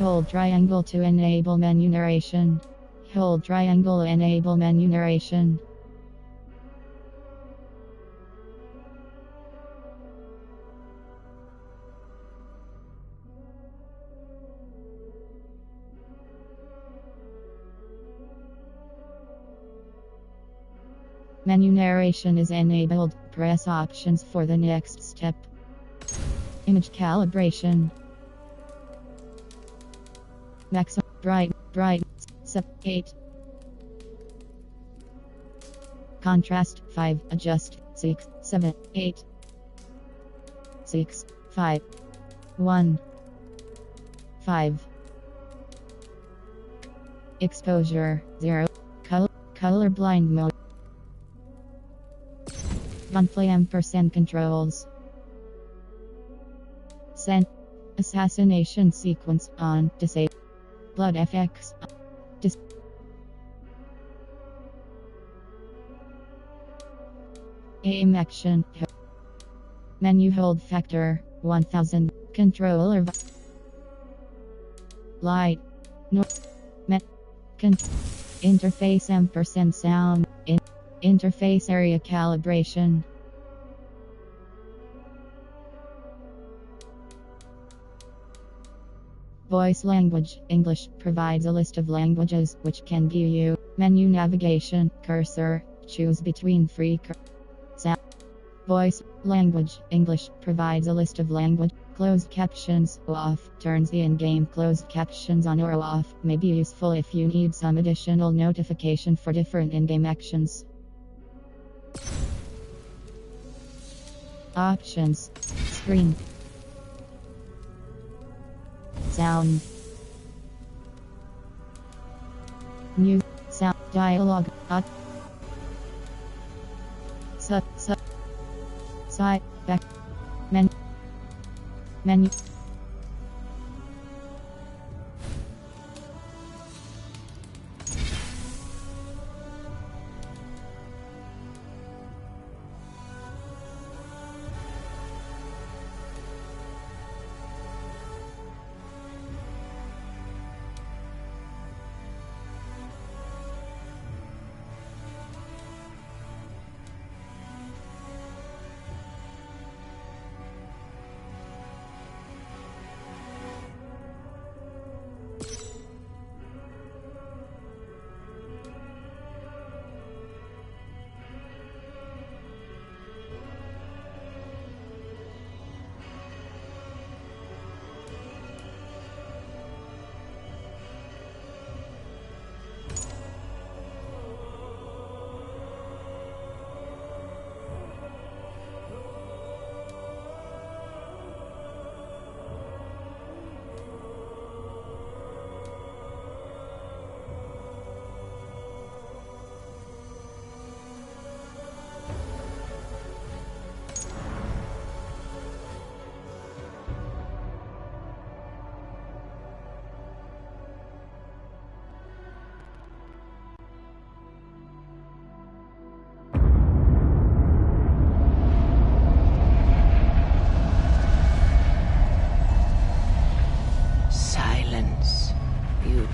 Hold triangle to enable menu narration. Hold triangle enable menu narration. Menu narration is enabled. Press options for the next step. Image calibration. Maximum bright 8. Contrast 5. Adjust 6 7 8 6 5 1 5. Exposure 0. Color blind mode. 1% controls. Send. Assassination sequence on. Disable. Blood FX. Aim action. Menu hold factor 1000. Controller. Light. North. Interface ampersand sound. Interface area calibration. Voice language. English provides a list of languages which can be used. Menu navigation. Cursor. Choose between free sound. Voice language. English provides a list of language. Closed captions off. Turns the in-game closed captions on or off. May be useful if you need some additional notification for different in-game actions. Options. Screen. Sound. New sound dialogue. Side back menu.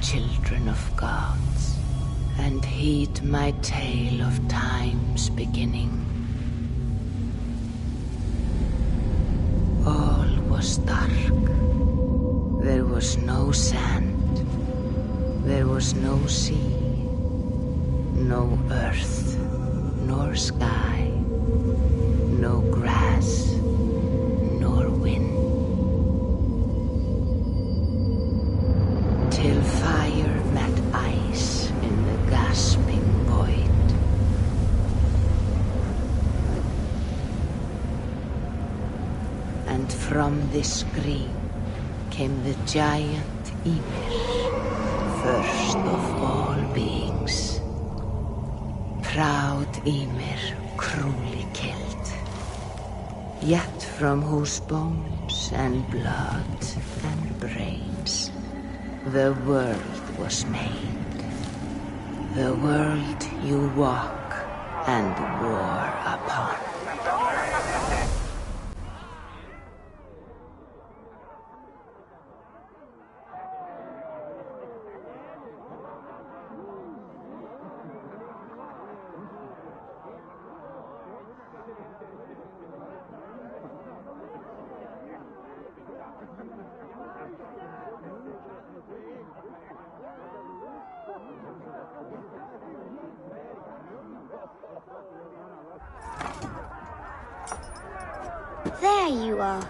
Children of gods, and heed my tale of time's beginning. All was dark. There was no sand. There was no sea, no earth, nor sky, no grass, nor wind. Till fire met ice in the gasping void. And from this scream came the giant Ymir, first of all beings. Proud Ymir, cruelly killed, yet from whose bones and blood and brains the world was made, the world you walk and war upon. There you are.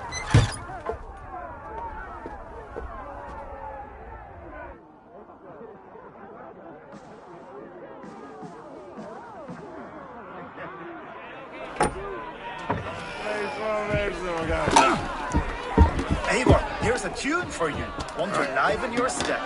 Eivor, here's a tune for you. Want to liven your step.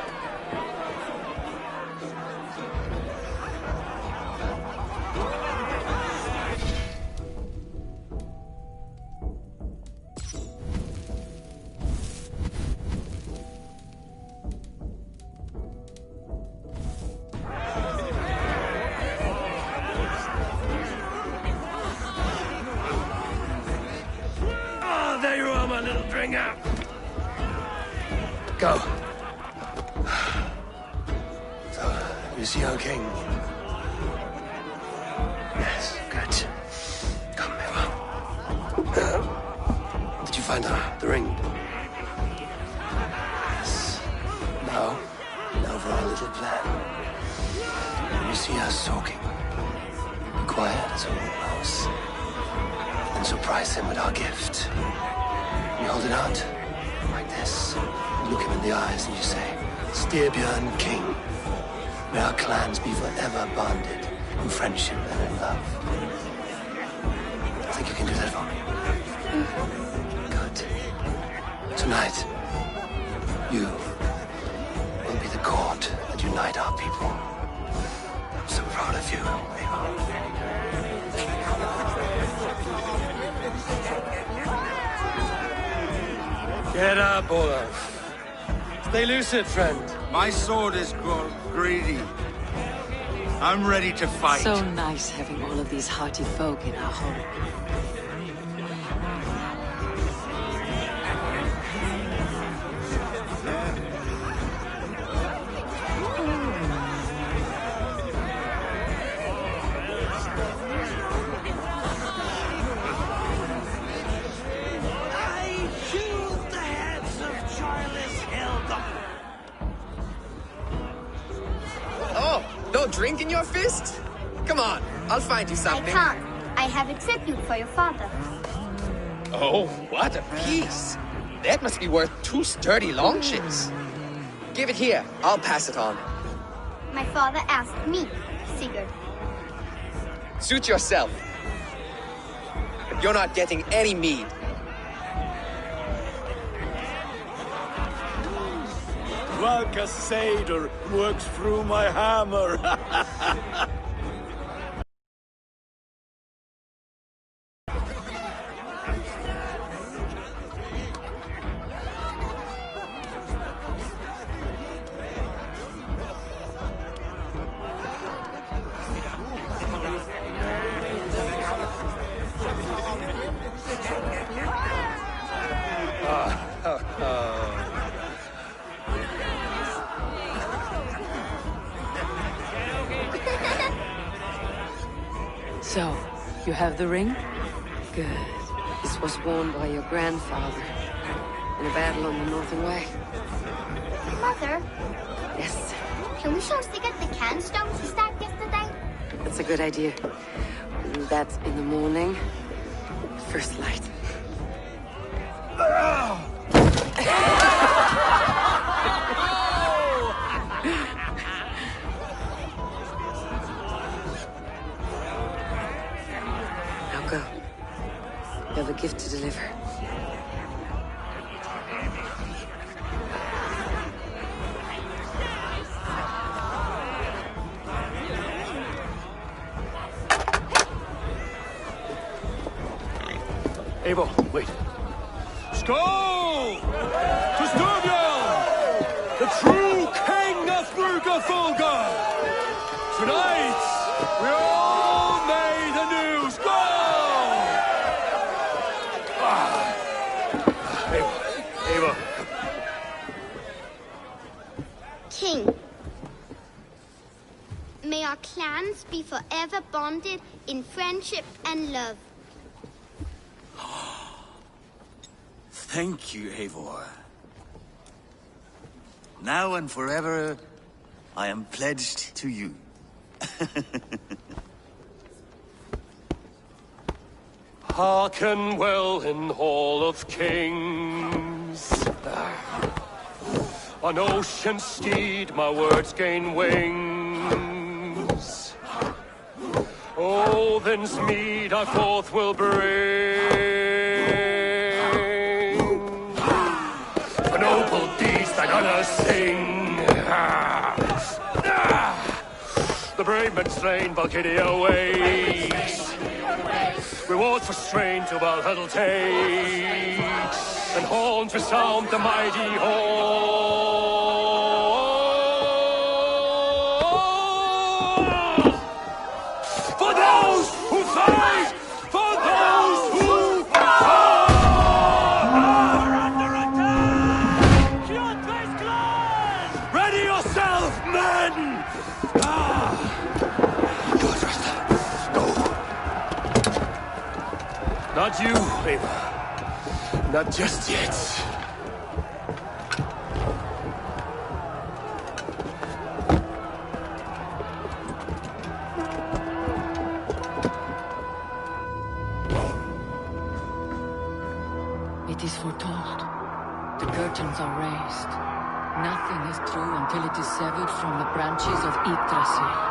There you are, my little bringer. Go. So, you see our king? Yes, good. Come, Eva. Did you find the ring? Yes. Now for our little plan. When you see us talking, be quiet so he knows. And surprise him with our gift. You hold it out, like this. You look him in the eyes and you say, Styrbjörn King, may our clans be forever bonded in friendship and in love. I think you can do that for me. Good. Tonight, you will be the cord that unite our people. I'm so proud of you, Eva. Get up, Olaf. Stay lucid, friend. My sword is grown greedy. I'm ready to fight. So nice having all of these hearty folk in our home. Oh, no drink in your fist? Come on, I'll find you I something. can't. I have a tribute for your father. Oh, what a piece. That must be worth 2 sturdy long ships. Give it here, I'll pass it on. My father asked me, Sigurd. Suit yourself. But you're not getting any mead. Valka Seder works through my hammer. So, you have the ring? Good. This was worn by your grandfather in a battle on the Northern Way. Mother, Yes, can we show Sigurd the canstones he stacked yesterday? that's a good idea. That's in the morning. First light. Now go. You have a gift to deliver. Eivor, wait. Skål! To Styrbjörn, the true king of Bruggerfolga! Tonight, we all made anew. Skål! Eivor. King, may our clans be forever bonded in friendship and love. Thank you, Eivor. Now and forever, I am pledged to you. Hearken well in Hall of Kings. On ocean steed my words gain wings. Odin's mead I forth will bring. For noble deeds that honor sing. The brave men slain Valhalla waits. Rewards for strain to Valhalla takes, and horns resound the mighty hall. For those who fight! For those who fight! We're under attack! Ready yourself, men! Not you, Ava. Not just yet. It is foretold. The curtains are raised. Nothing is true until it is severed from the branches of Yggdrasil.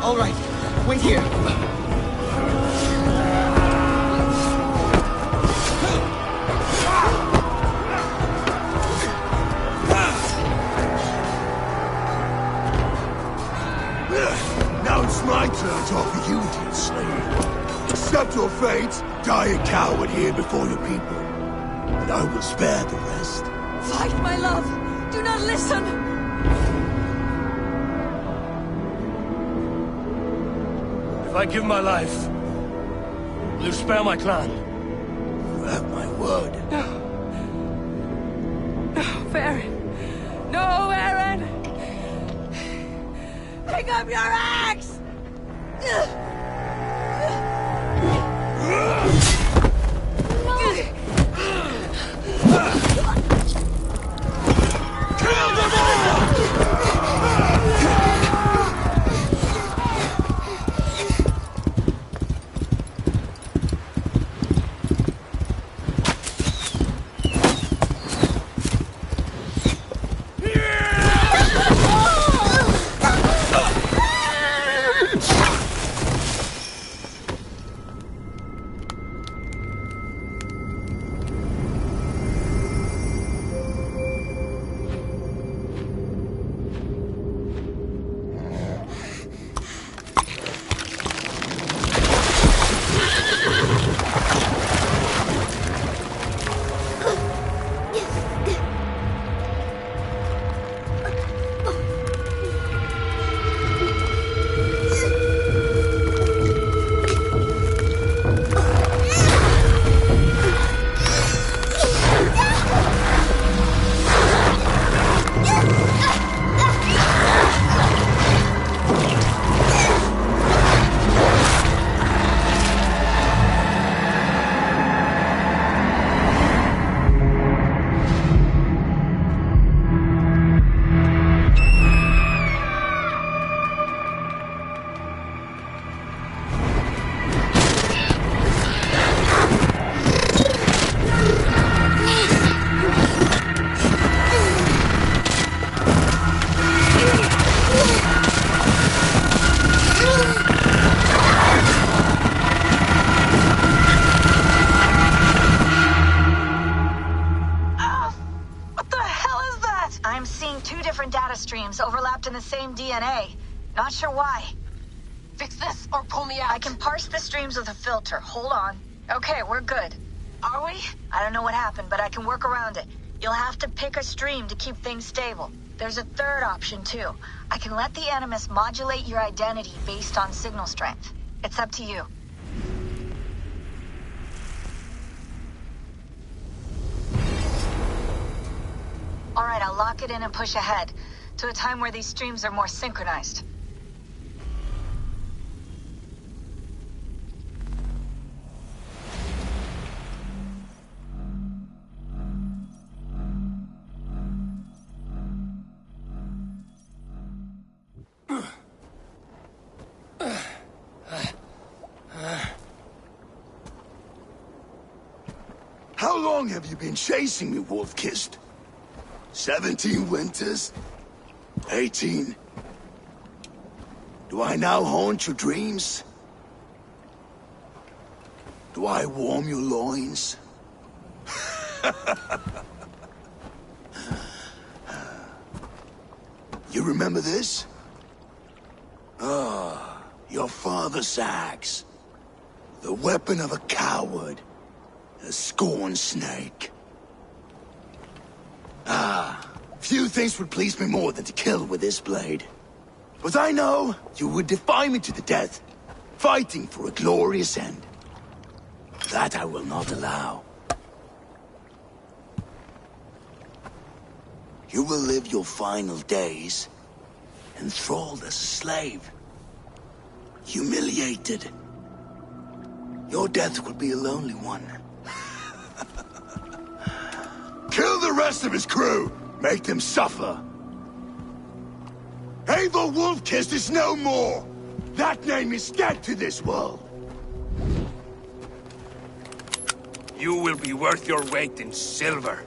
All right, wait here. Now it's my turn to offer you, dear slave. Accept your fate, die a coward here before your people, and I will spare the rest. Fight, my love! Do not listen! If I give my life, will you spare my clan? You have my word. No. No, Baron. No, Baron! Pick up your axe! Kill them all! in the same DNA. Not sure why. Fix this or pull me out. I can parse the streams with a filter. Hold on. Okay, we're good. Are we? I don't know what happened, but I can work around it. You'll have to pick a stream to keep things stable. There's a third option, too. I can let the Animus modulate your identity based on signal strength. It's up to you. Alright, I'll lock it in and push ahead, to a time where these streams are more synchronized. How long have you been chasing me, Wolf-Kissed? 17 winters? 18? Do I now haunt your dreams? Do I warm your loins? You remember this? Ah, your father's axe. The weapon of a coward. A scorn snake. Ah, few things would please me more than to kill with this blade. But I know you would defy me to the death, fighting for a glorious end. That I will not allow. You will live your final days enthralled as a slave. Humiliated. Your death will be a lonely one. Kill the rest of his crew! Make them suffer! Eivor Wolf-Kissed is no more! That name is dead to this world! You will be worth your weight in silver.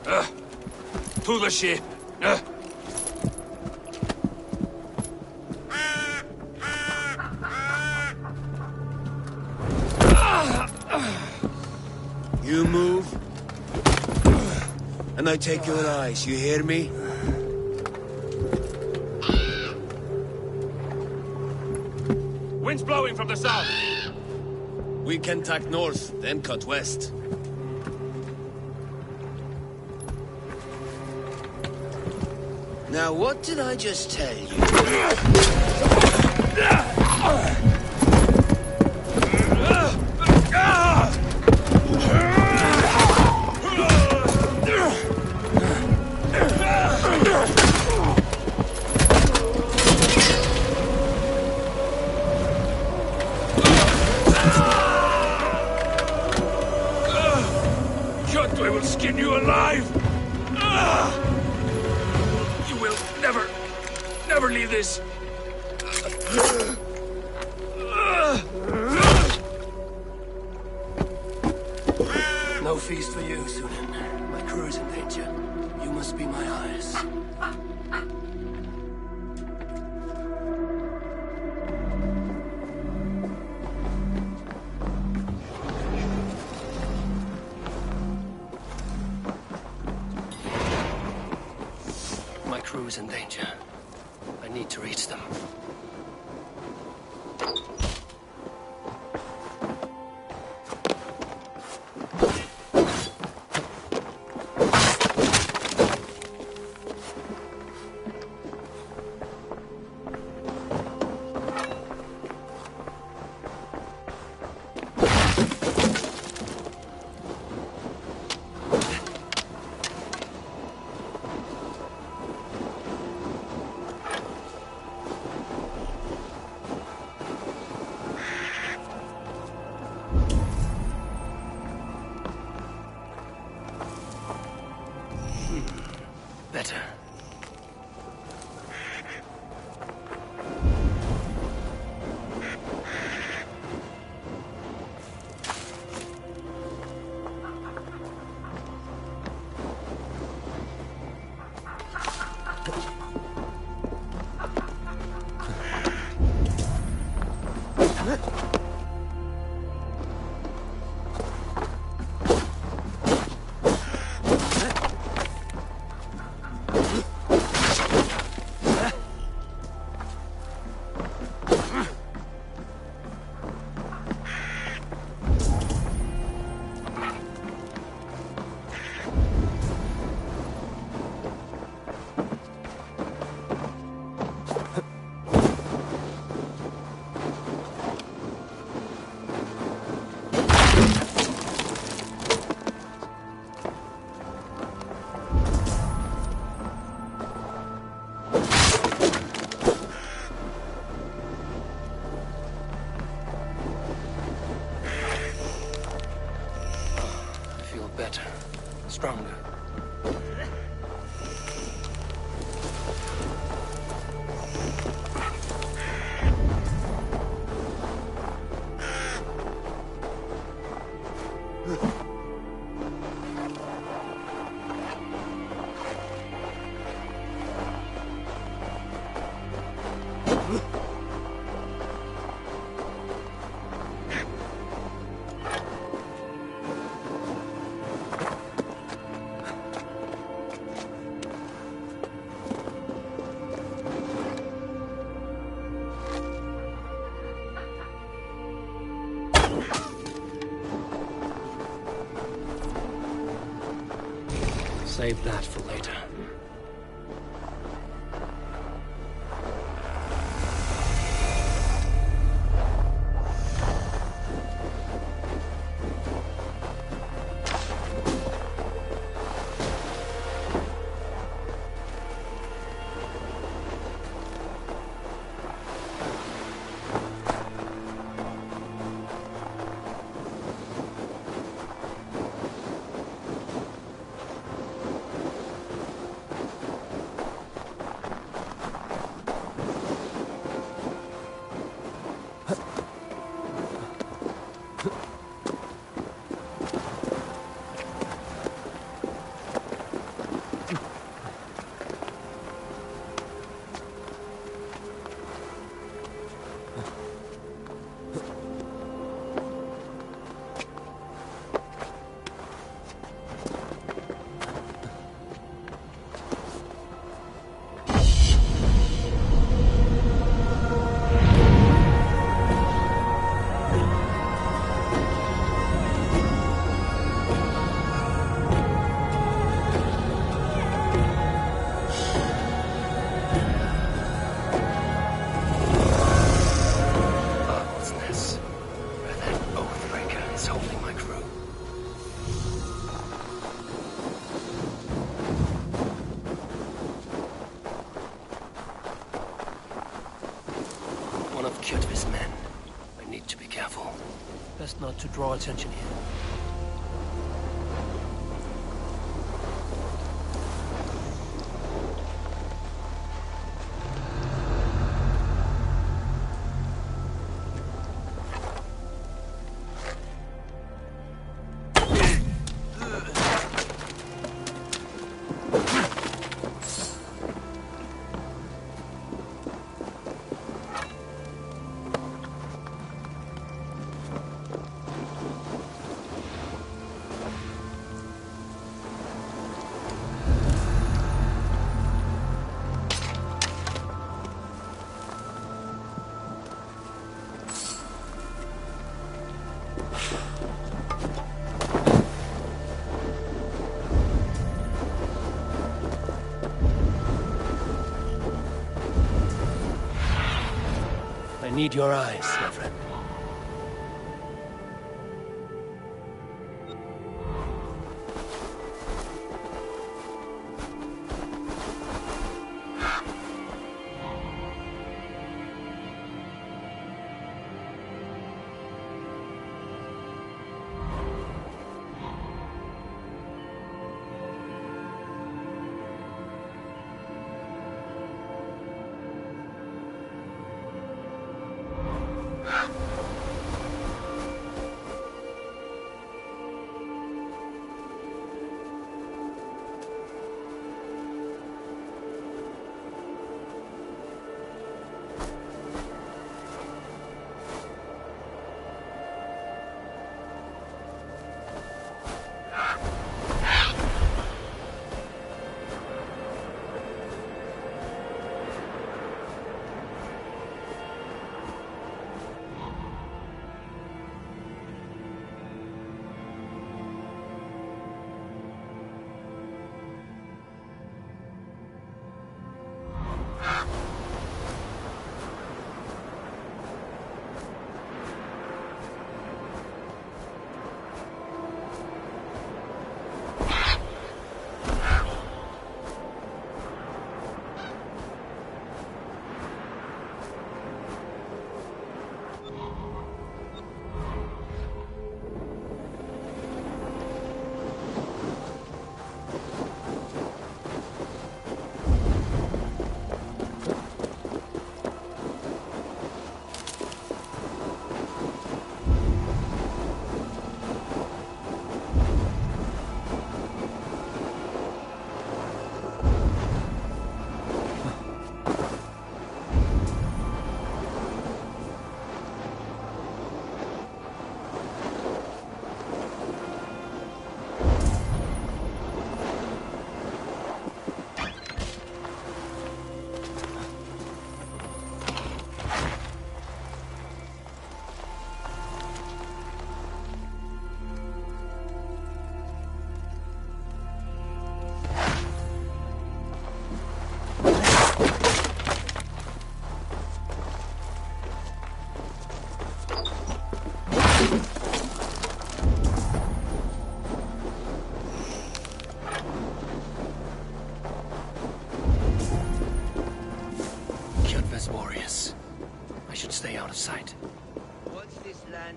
To the ship. You move, and I take your eyes, you hear me? Wind's blowing from the south. We can tack north, then cut west. Now, what did I just tell you? I will skin you alive! You will never leave this! No feast for you, Sunan. My crew is in danger. You must be my eyes. My crew is in danger. I need to reach them. better. Stronger. Save that for later. Best not to draw attention here. I need your eyes, my friend.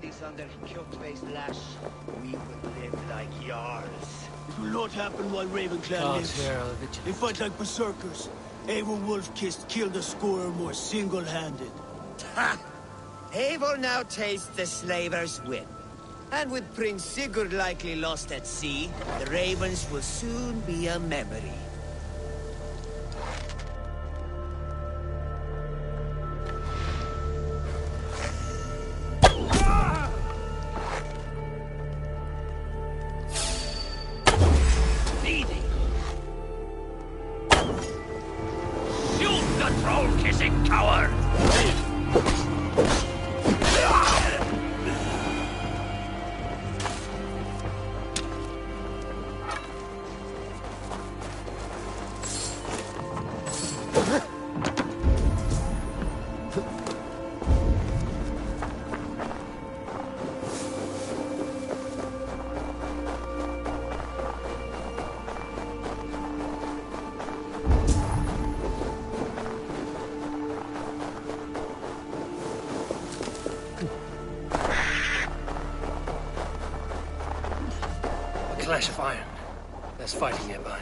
Bandits under Kjotve's lash, we would live like Jarls. It will not happen while Ravenclan lives. They fight like berserkers. Eivor Wolf-Kissed killed a score or more single-handed. Ha! Eivor now tastes the slaver's wit. And with Prince Sigurd likely lost at sea, the Ravens will soon be a memory. Clash of iron. There's fighting nearby.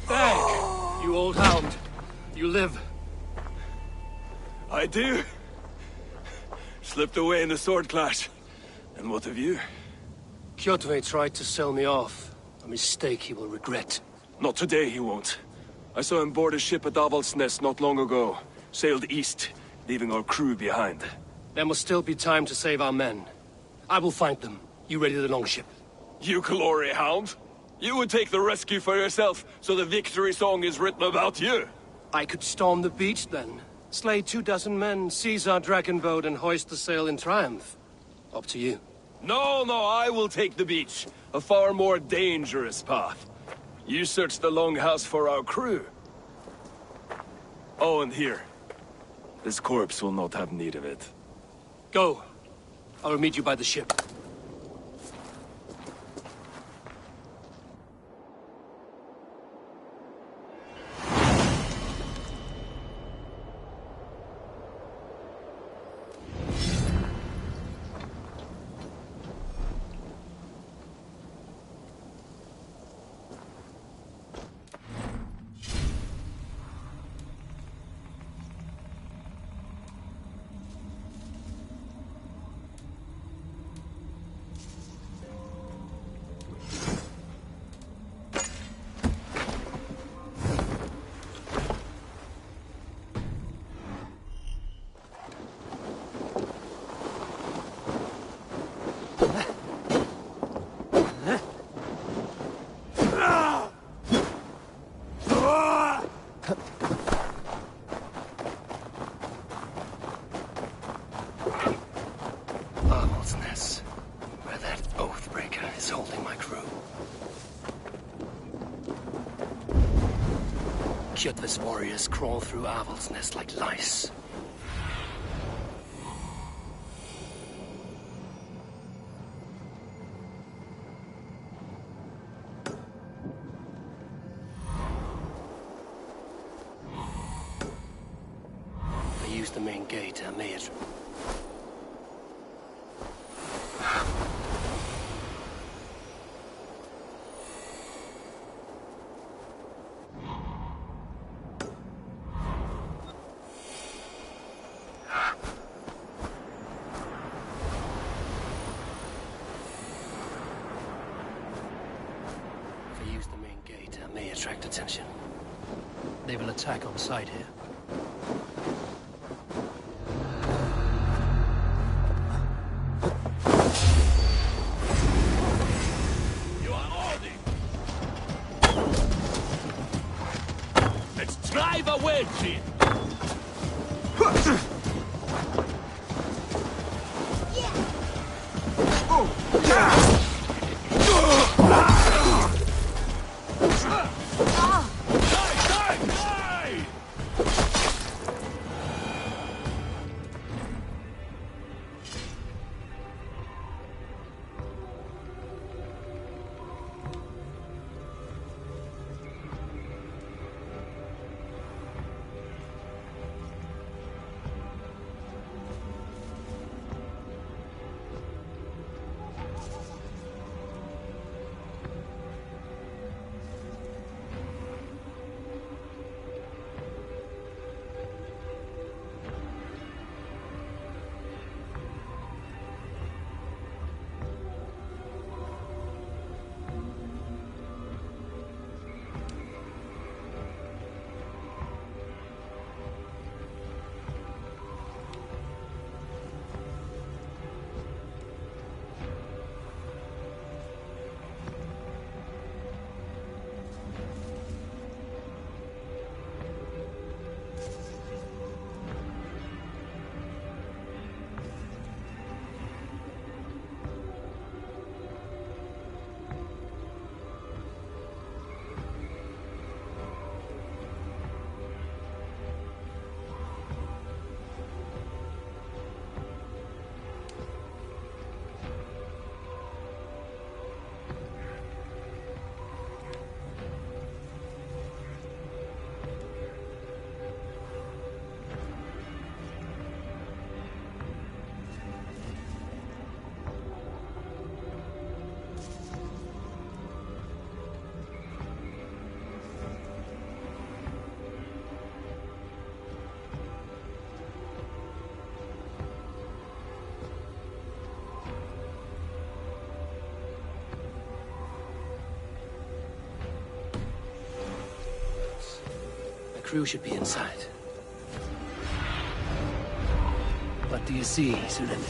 Hey, you old hound. You live. I do. Slipped away in the sword clash. And what of you? Kjotve tried to sell me off. A mistake he will regret. Not today, he won't. I saw him board a ship at Avaldsnes not long ago. Sailed east, leaving our crew behind. There must still be time to save our men. I will find them. You ready the longship? You glory hound? You would take the rescue for yourself, so the victory song is written about you. I could storm the beach then. Slay 24 men, seize our dragon boat and hoist the sail in triumph. Up to you. No, I will take the beach. A far more dangerous path. You search the longhouse for our crew. Oh, and here. This corpse will not have need of it. Go. I will meet you by the ship. Kjotve's warriors crawl through Avaldsnes like lice. I used the main gate, I may it. Attract attention. They will attack on sight here. You are Audi. Let's drive a wedge in. crew should be inside. What do you see, Sunan?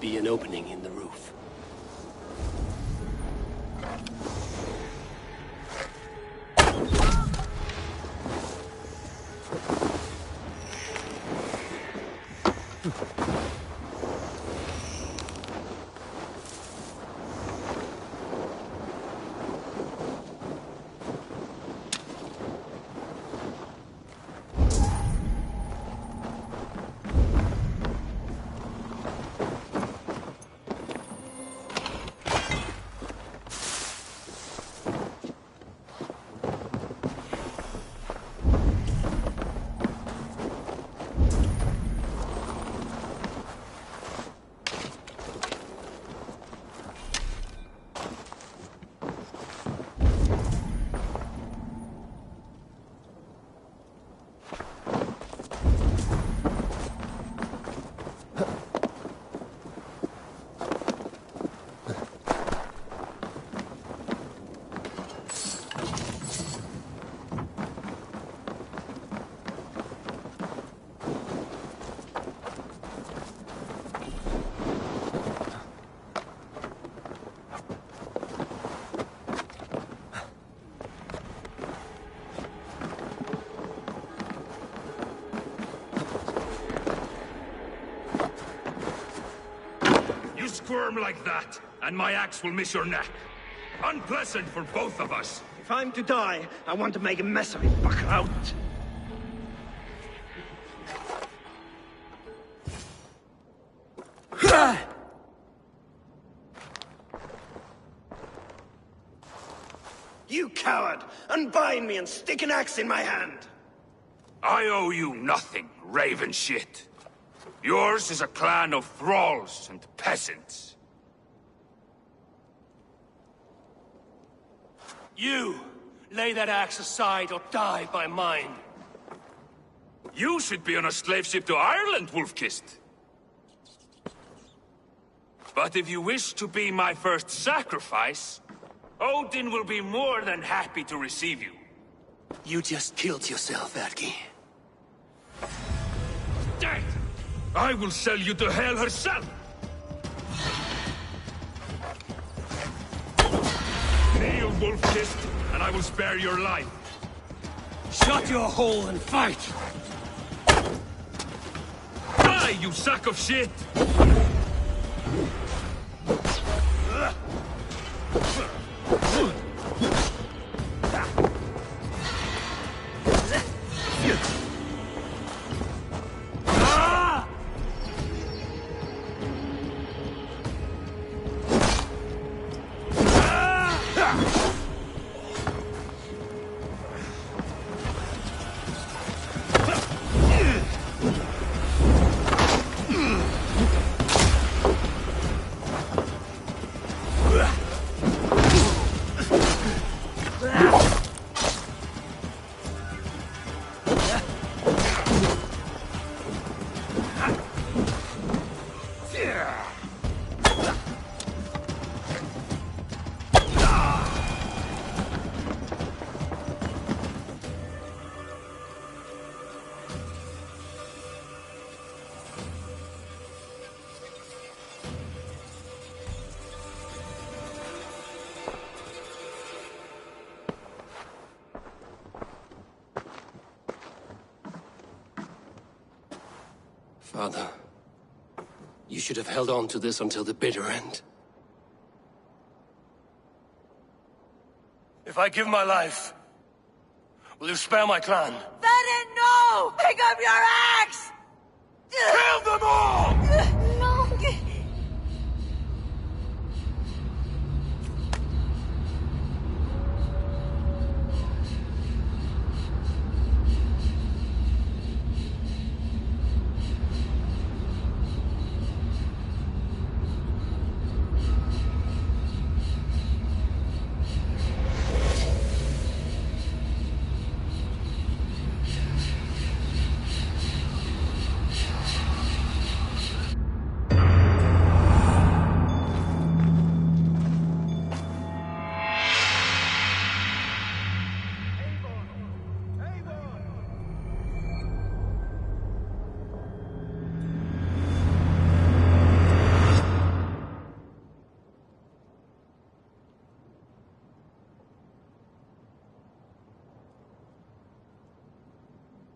Be an opening in the roof. Squirm like that, and my axe will miss your neck. Unpleasant for both of us. If I'm to die, I want to make a mess of it, buck out. You coward! Unbind me and stick an axe in my hand! I owe you nothing, raven shit. Yours is a clan of thralls and peasants. You! Lay that axe aside or die by mine. You should be on a slave ship to Ireland, Wolf-Kissed. But if you wish to be my first sacrifice, Odin will be more than happy to receive you. You just killed yourself, Erki. Dead! I will sell you to Hell herself! Kneel, Wolf-Kissed, and I will spare your life. Shut your hole and fight! Die, you sack of shit! Father, you should have held on to this until the bitter end. If I give my life, will you spare my clan? Venin, no! Pick up your axe! Kill them all! No!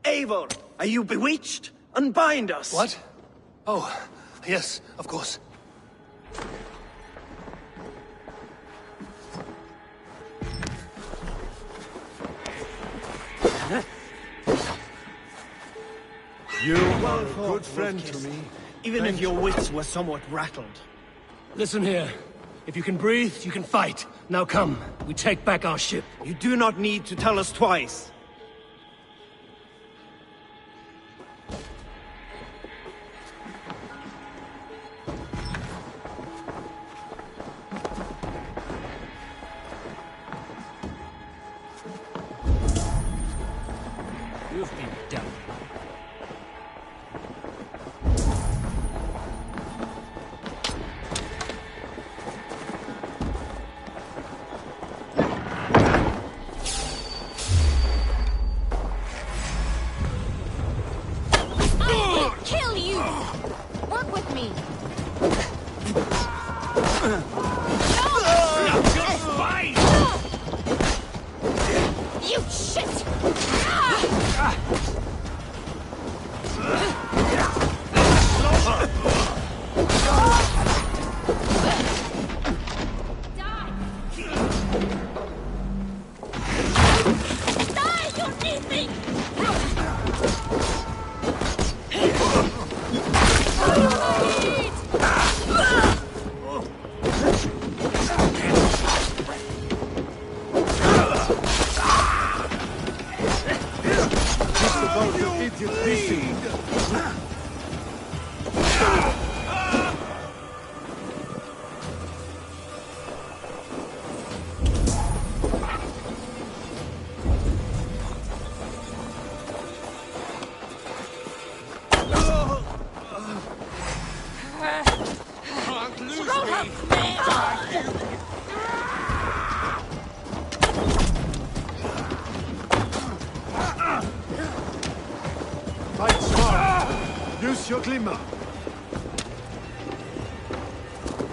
Eivor, are you bewitched? Unbind us! What? Oh, yes, of course. You are a good friend to me. Even if your wits were somewhat rattled. Listen here. If you can breathe, you can fight. Now come, we take back our ship. You do not need to tell us twice. You've been done. Kill you! Work with me! You shit! Die! You need me! Fight smart. Use your glimmer.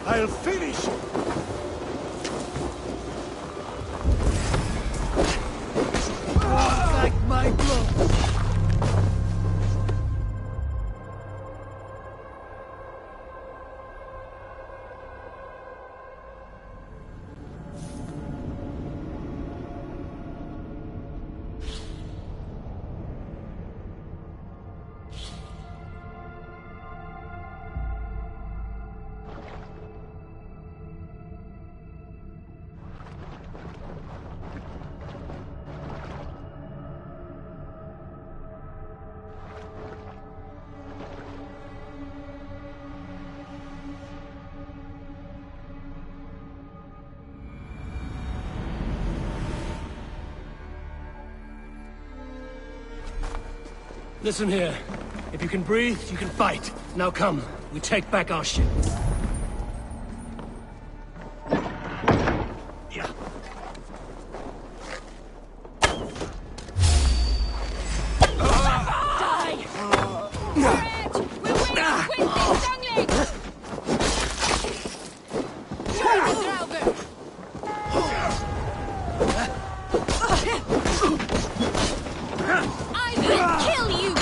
I'll finish you. Like my blood. Listen here. If you can breathe, you can fight. Now come, we take back our ship. I will kill you!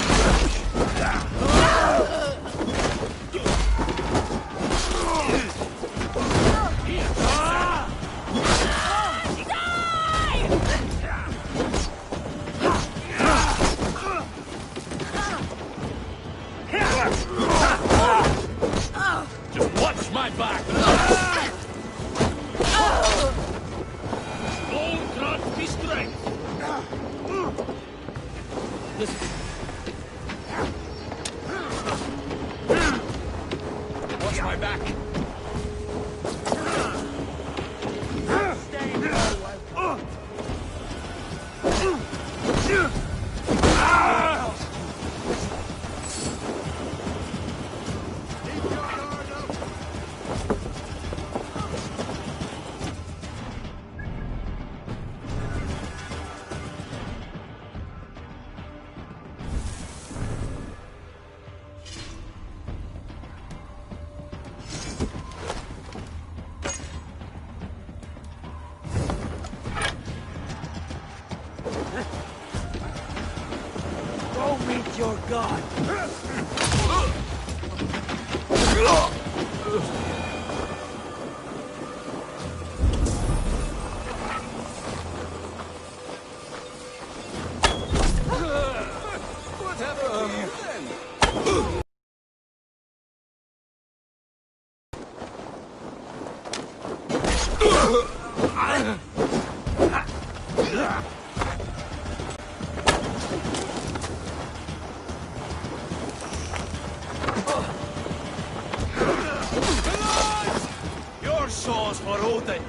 God! What happened to you then? Your soul's for Odin!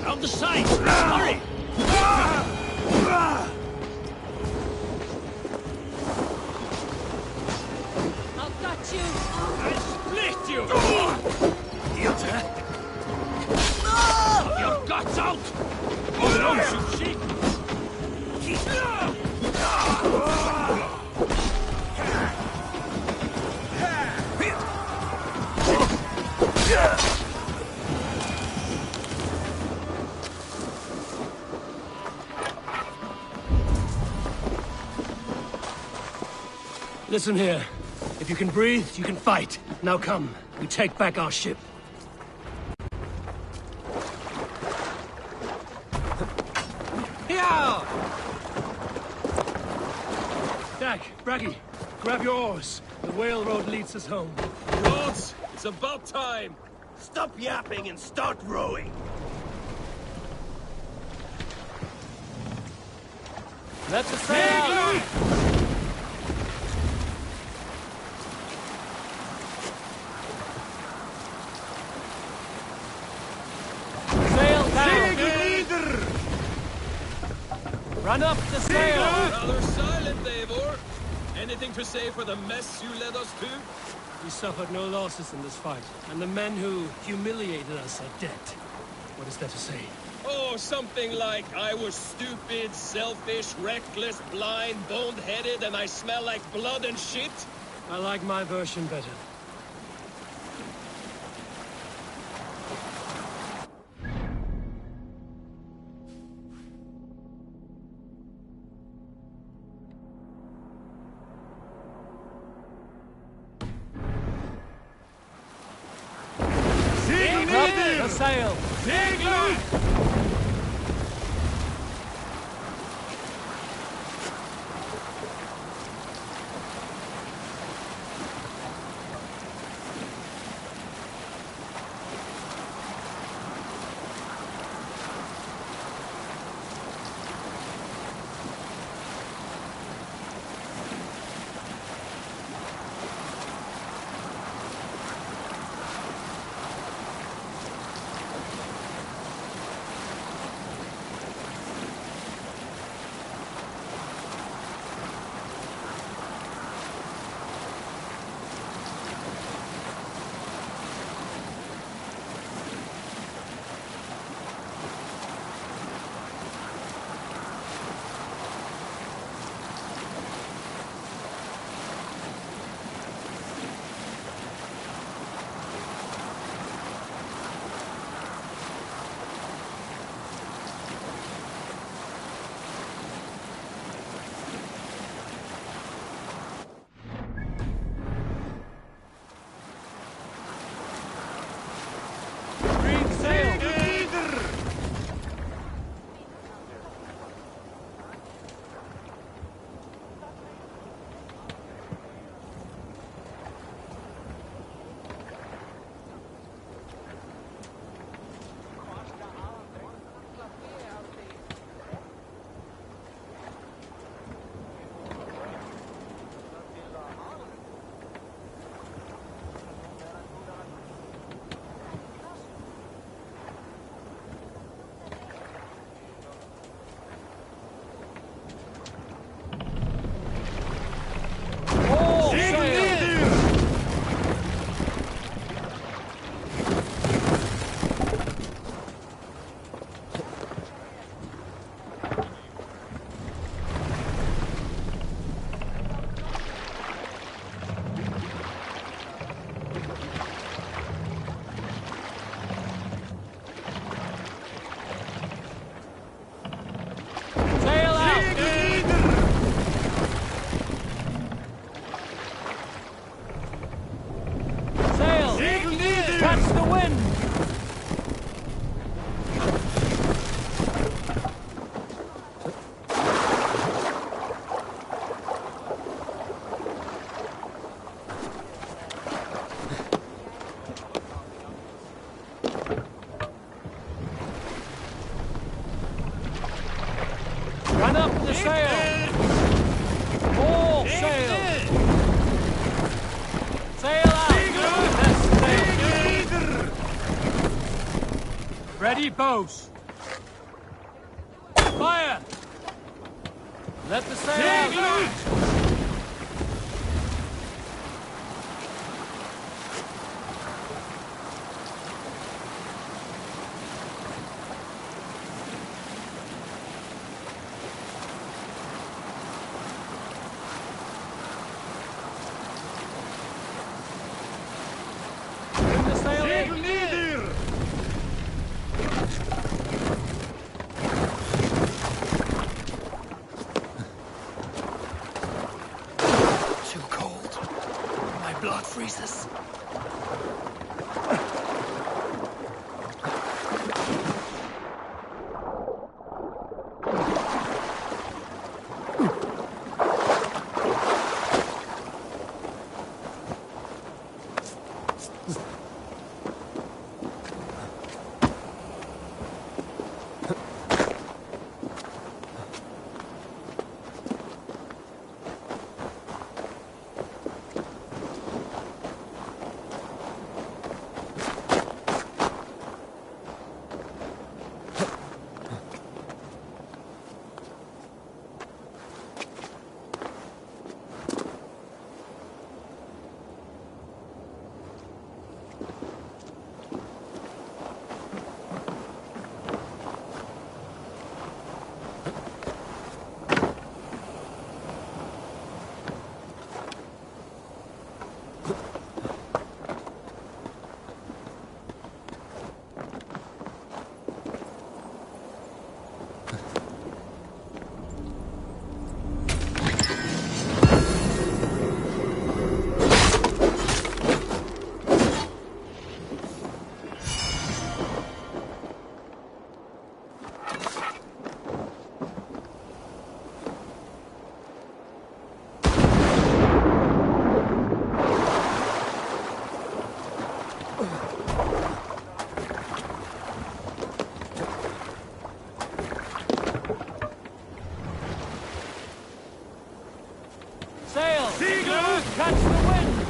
Round the side! Hurry! I'll got you! I'll split you! Idiot! Your guts out! Oh, don't you cheat! Listen here. If you can breathe, you can fight. Now come, we take back our ship. Yeah! Dak, Braggy, grab your oars. The whale road leads us home. Rods, it's about time. Stop yapping and start rowing! Let the sail! Sail down! Run up the sail! Rather silent, Eivor. Anything to say for the mess you led us to? We suffered no losses in this fight, and the men who humiliated us are dead. What is there to say? Oh, something like, I was stupid, selfish, reckless, blind, bone-headed, and I smell like blood and shit? I like my version better. The sail! up the sail! All sail! Sail out! Left sail! Ready, bows! Fire! Let the sail out! freezes. Sail! Seagull! Catch the wind!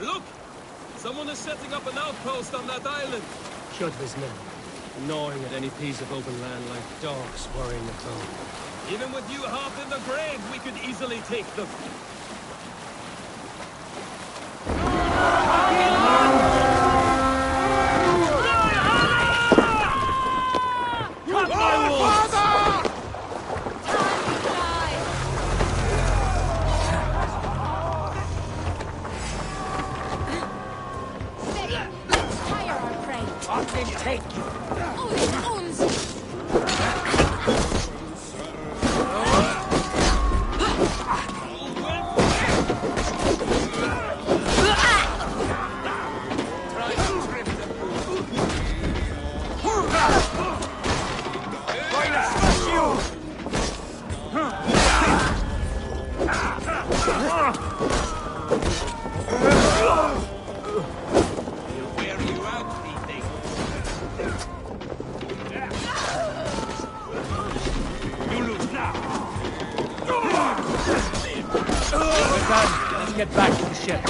Look! Someone is setting up an outpost on that island. Shut his men. gnawing at any piece of open land like dogs worrying a bone. Even with you half in the grave, we could easily take them. Cut my wolves! Take Let's get back to the ship.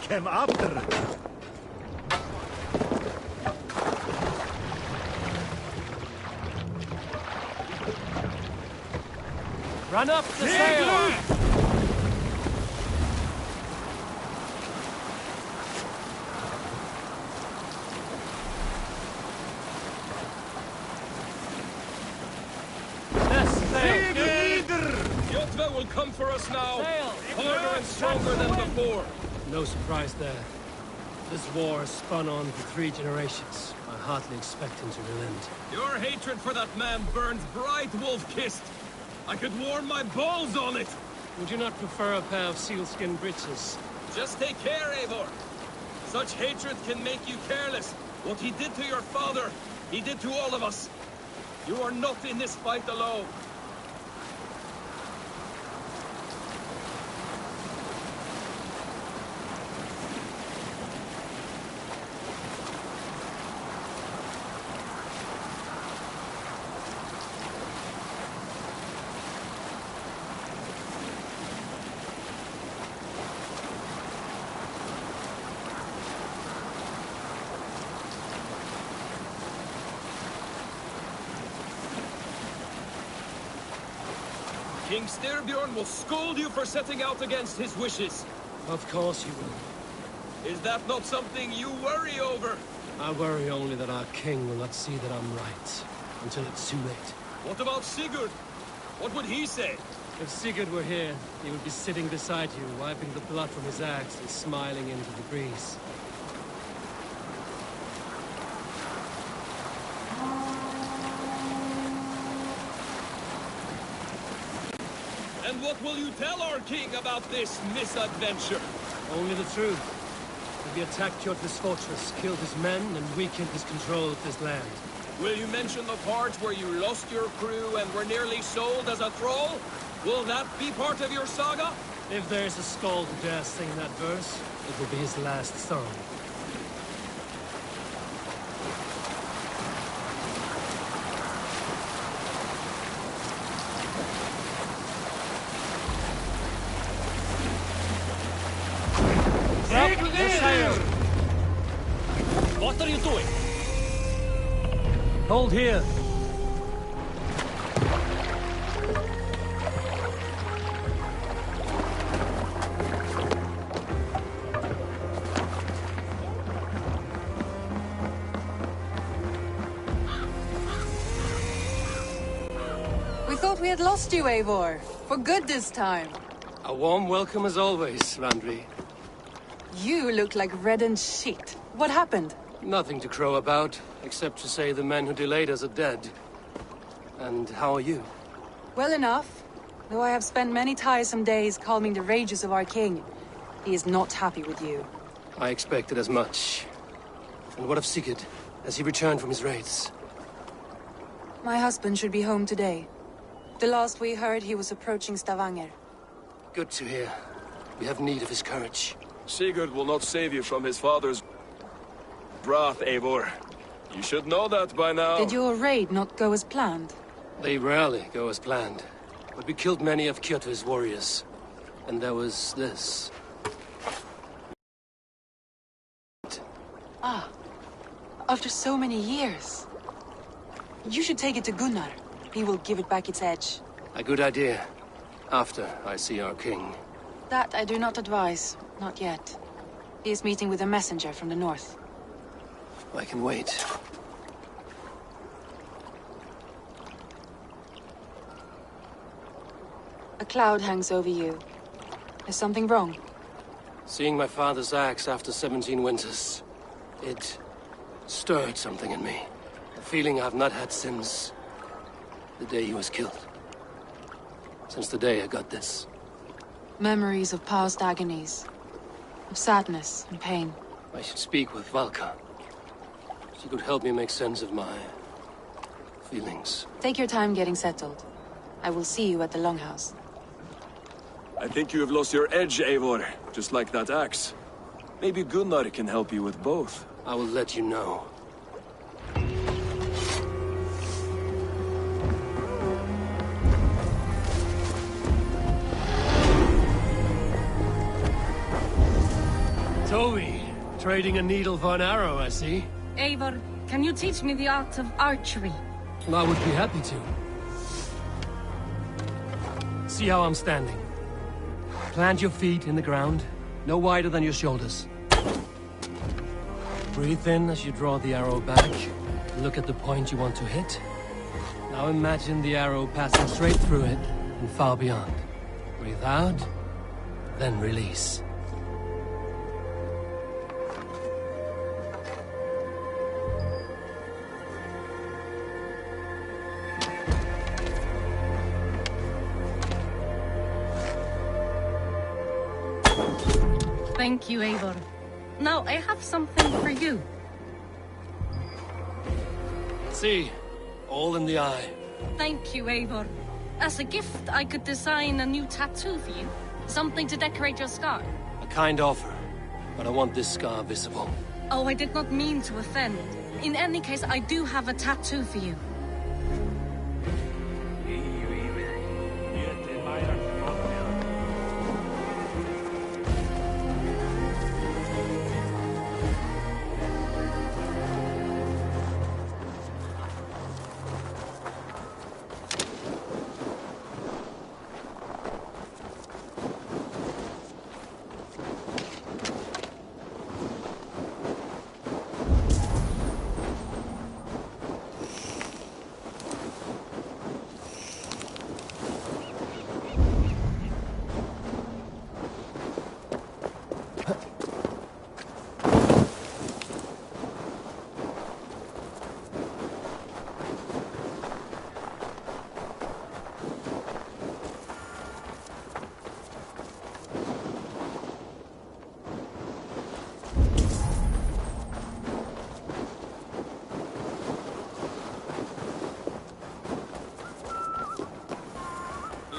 Came after. Run up the sail! Jotva will come for us now, Sail! harder and stronger than before. No surprise there. This war has spun on for 3 generations. I hardly expect him to relent. Your hatred for that man burns bright, wolf-kissed. I could warm my balls on it. Would you not prefer a pair of sealskin breeches? Just take care, Eivor. Such hatred can make you careless. What he did to your father, he did to all of us. You are not in this fight alone. King Styrbjorn will scold you for setting out against his wishes. Of course you will. Is that not something you worry over? I worry only that our king will not see that I'm right, until it's too late. What about Sigurd? What would he say? If Sigurd were here, he would be sitting beside you, wiping the blood from his axe and smiling into the breeze. And what will you tell our king about this misadventure? Only the truth. That we attacked Jotva's fortress, killed his men, and weakened his control of this land. Will you mention the part where you lost your crew and were nearly sold as a thrall? Will that be part of your saga? If there's a skull who dares sing that verse, it will be his last song. Drop the sail! What are you doing? Hold here. We thought we had lost you, Eivor. For good this time. A warm welcome as always, Randvi. You look like reddened shit. What happened? Nothing to crow about, except to say the men who delayed us are dead. And how are you? Well enough. Though I have spent many tiresome days calming the rages of our king. He is not happy with you. I expected as much. And what of Sigurd? Has he returned from his raids? My husband should be home today. The last we heard, he was approaching Stavanger. Good to hear. We have need of his courage. Sigurd will not save you from his father's wrath, Eivor. You should know that by now. Did your raid not go as planned? They rarely go as planned. But we killed many of Kjotve's warriors. And there was this. Ah. After so many years. You should take it to Gunnar. He will give it back its edge. A good idea. After I see our king. That I do not advise. Not yet. He is meeting with a messenger from the north. I can wait. A cloud hangs over you. Is something wrong? Seeing my father's axe after 17 winters, it stirred something in me. A feeling I've not had since the day he was killed. Since the day I got this. Memories of past agonies. Of sadness and pain. I should speak with Valka. She could help me make sense of my feelings. Take your time getting settled. I will see you at the Longhouse. I think you have lost your edge, Eivor. Just like that axe. Maybe Gunnar can help you with both. I will let you know. Toby, trading a needle for an arrow, I see. Eivor, can you teach me the art of archery? I would be happy to. See how I'm standing. Plant your feet in the ground, no wider than your shoulders. Breathe in as you draw the arrow back. Look at the point you want to hit. Now imagine the arrow passing straight through it and far beyond. Breathe out, then release. Thank you, Eivor. Now I have something for you. See, all in the eye. Thank you, Eivor. As a gift, I could design a new tattoo for you. Something to decorate your scar. A kind offer, but I want this scar visible. Oh, I did not mean to offend. In any case, I do have a tattoo for you.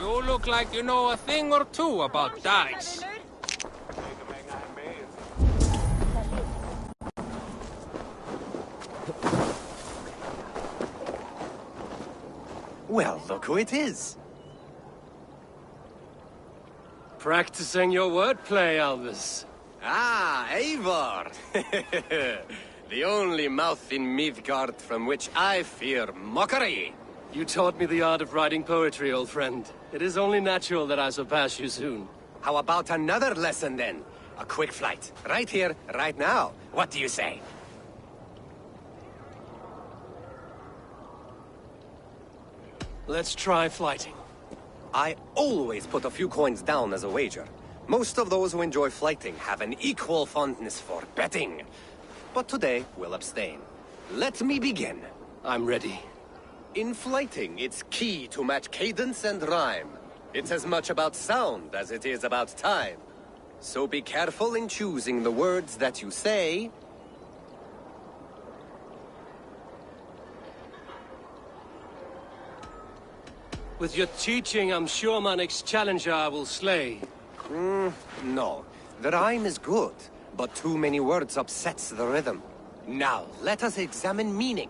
You look like you know a thing or two about dice. Well, look who it is. Practicing your wordplay, Albus. Ah, Eivor! The only mouth in Midgard from which I fear mockery. You taught me the art of writing poetry, old friend. It is only natural that I surpass you soon. How about another lesson then? A quick flight. Right here, right now. What do you say? Let's try flighting. I always put a few coins down as a wager. Most of those who enjoy flighting have an equal fondness for betting. But today, we'll abstain. Let me begin. I'm ready. In flighting, it's key to match cadence and rhyme. It's as much about sound as it is about time. So be careful in choosing the words that you say. With your teaching, I'm sure my next challenger I will slay. No. The rhyme is good, but too many words upsets the rhythm. Now, let us examine meaning.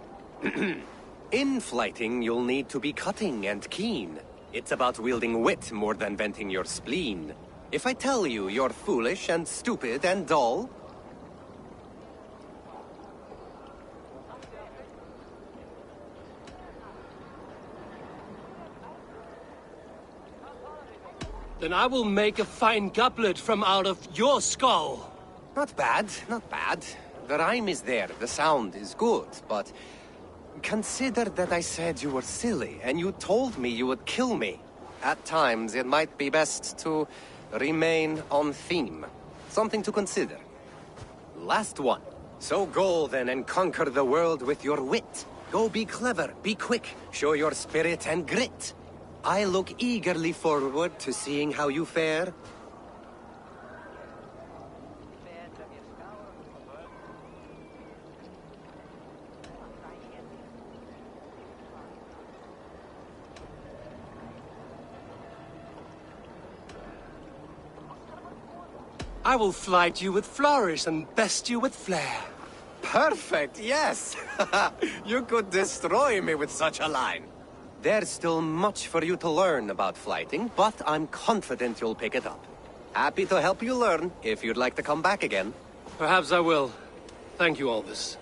In flighting, you'll need to be cutting and keen. It's about wielding wit more than venting your spleen. If I tell you you're foolish and stupid and dull... Then I will make a fine goblet from out of your skull. Not bad, not bad. The rhyme is there, the sound is good, but... Consider that I said you were silly, and you told me you would kill me. At times, it might be best to remain on theme. Something to consider. Last one. So go then and conquer the world with your wit. Go be clever, be quick, show your spirit and grit. I look eagerly forward to seeing how you fare. I will flight you with flourish and best you with flair. Perfect, yes! You could destroy me with such a line. There's still much for you to learn about flighting, but I'm confident you'll pick it up. Happy to help you learn, if you'd like to come back again. Perhaps I will. Thank you, Albus.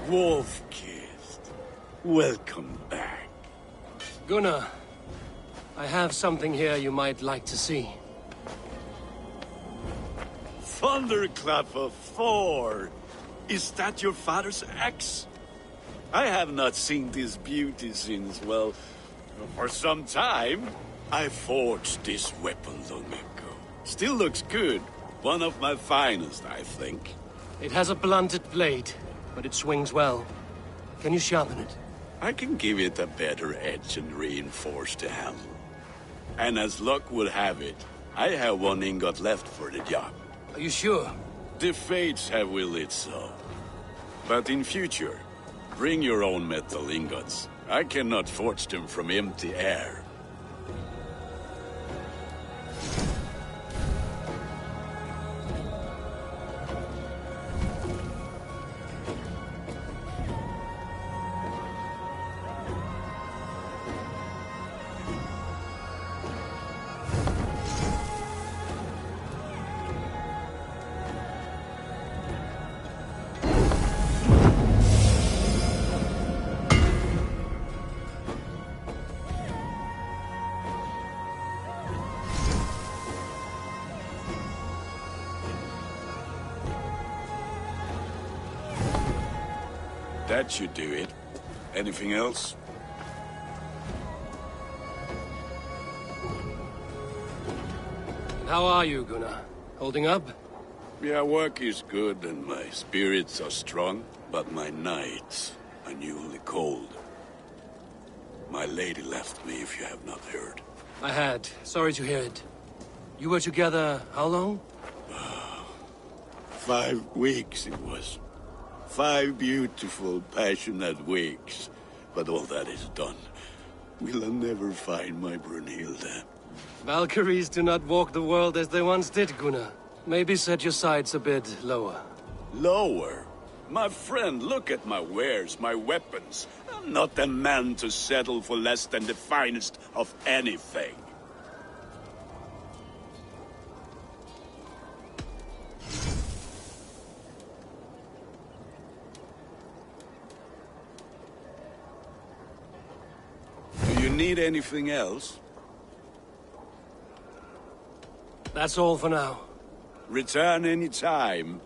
Wolf-kissed. Welcome back. Gunnar, I have something here you might like to see. Thunderclap of Thor! Is that your father's axe? I have not seen this beauty since, well, for some time. I forged this weapon long ago. Still looks good. One of my finest, I think. It has a blunted blade, but it swings well. Can you sharpen it? I can give it a better edge and reinforce the handle. And as luck would have it, I have one ingot left for the job. Are you sure? The fates have willed it so. But in future, bring your own metal ingots. I cannot forge them from empty air. That should do it. Anything else? How are you, Gunnar? Holding up? Yeah, work is good and my spirits are strong, but my nights are newly cold. My lady left me, if you have not heard. I had. Sorry to hear it. You were together how long? 5 weeks it was. 5 beautiful, passionate weeks. But all that is done. Will I never find my Brunhilde? Valkyries do not walk the world as they once did, Gunnar. Maybe set your sights a bit lower. Lower? My friend, look at my wares, my weapons. I'm not a man to settle for less than the finest of anything. Do you need anything else? That's all for now. Return any time.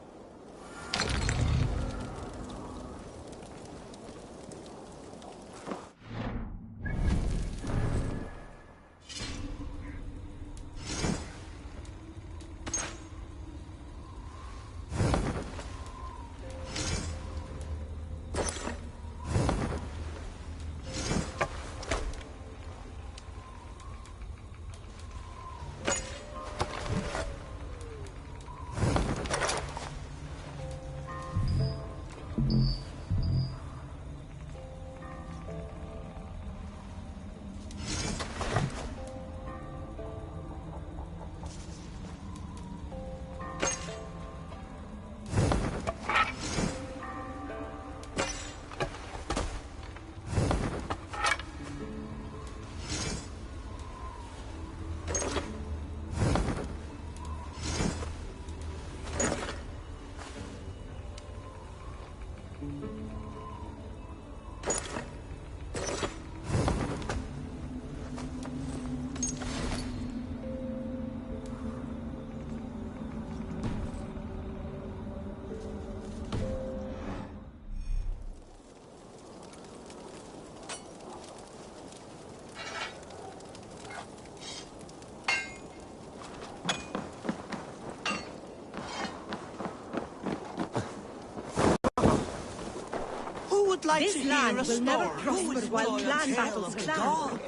Like this land will never prosper while clan battles clan.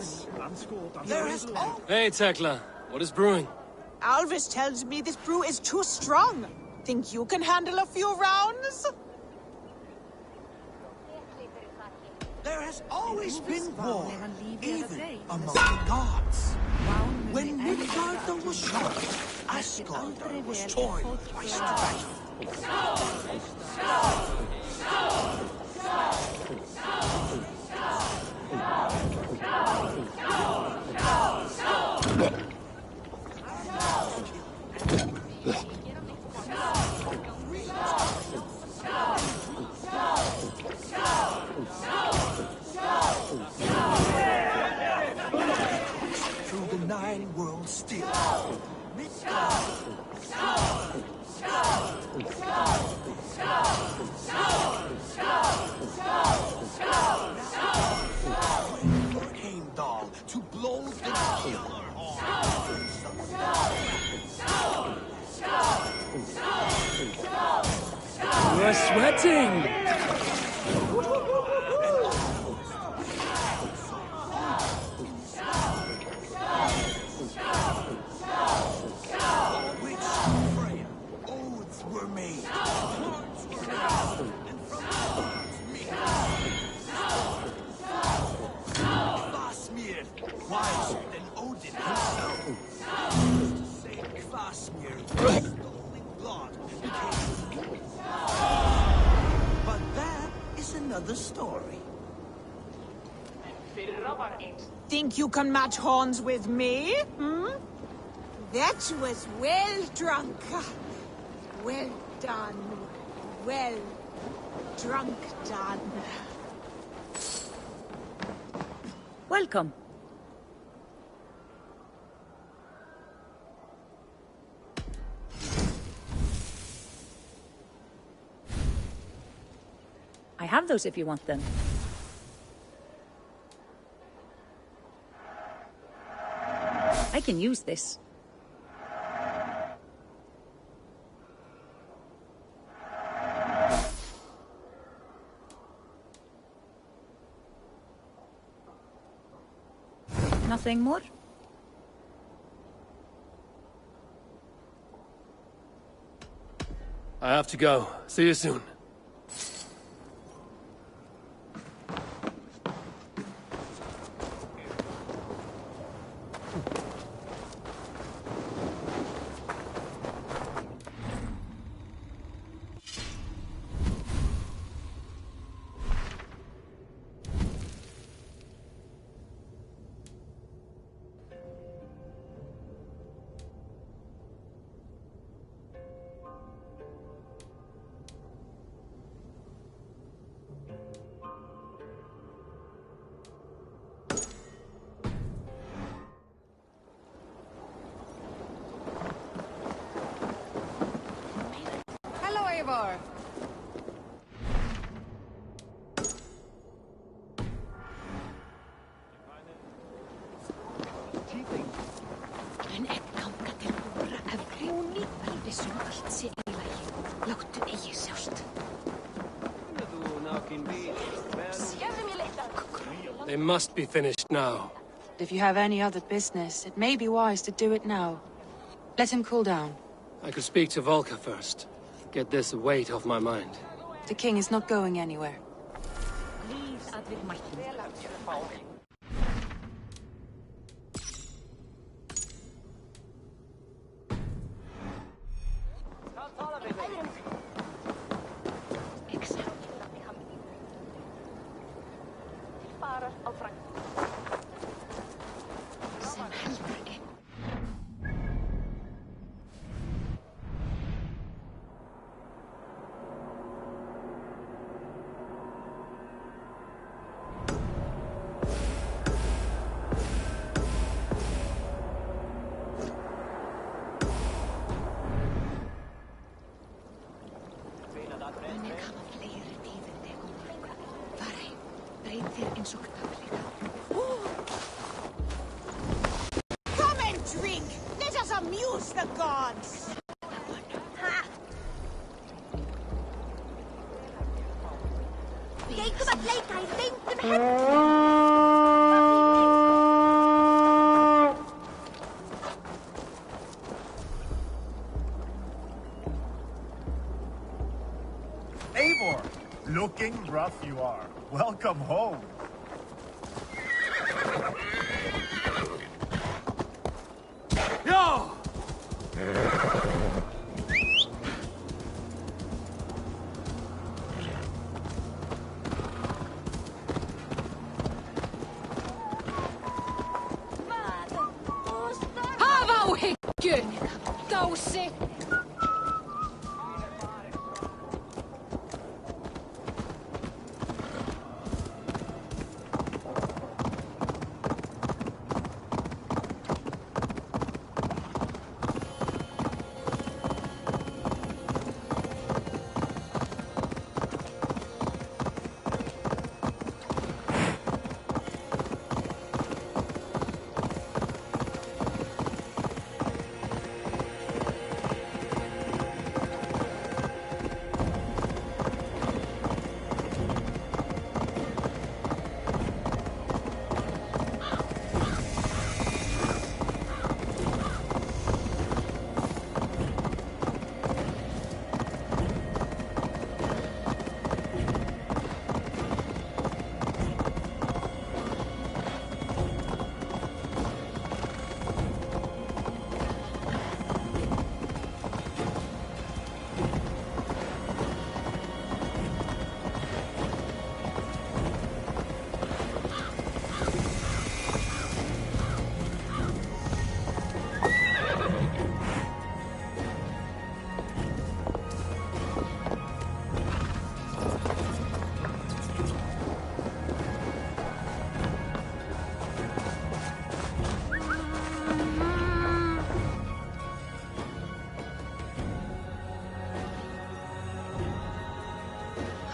Hey, Tekla. What is brewing? Alvis tells me this brew is too strong. Think you can handle a few rounds? There has always been war, even among the gods. When Midgard was shot, Asgard was torn by strife. Through the 9 worlds still. Heimdall to blow the killer horn. You are sweating! Oaths were made. Hearts were raised. And from hearts Kvasmir, wiser than Odin himself. To say Kvasmir, stolen blood, became. But that is another story. Think you can match horns with me? Hmm? That was well drunk. Well done. Well drunk done. Welcome. I have those if you want them. I can use this. Nothing more? I have to go. See you soon. Eivor! En ganga til úra efri. Verð vissum allt sé í lagi. Láttu eigi sjást. They must be finished now. If you have any other business, it may be wise to do it now. Let him cool down. I could speak to Volker first. Get this weight off my mind. The king is not going anywhere. Please, Advil Martin. Come and drink! Let us amuse the gods! Eivor! Looking rough you are. Welcome home. Yo! Hafa áhyggju! Dási!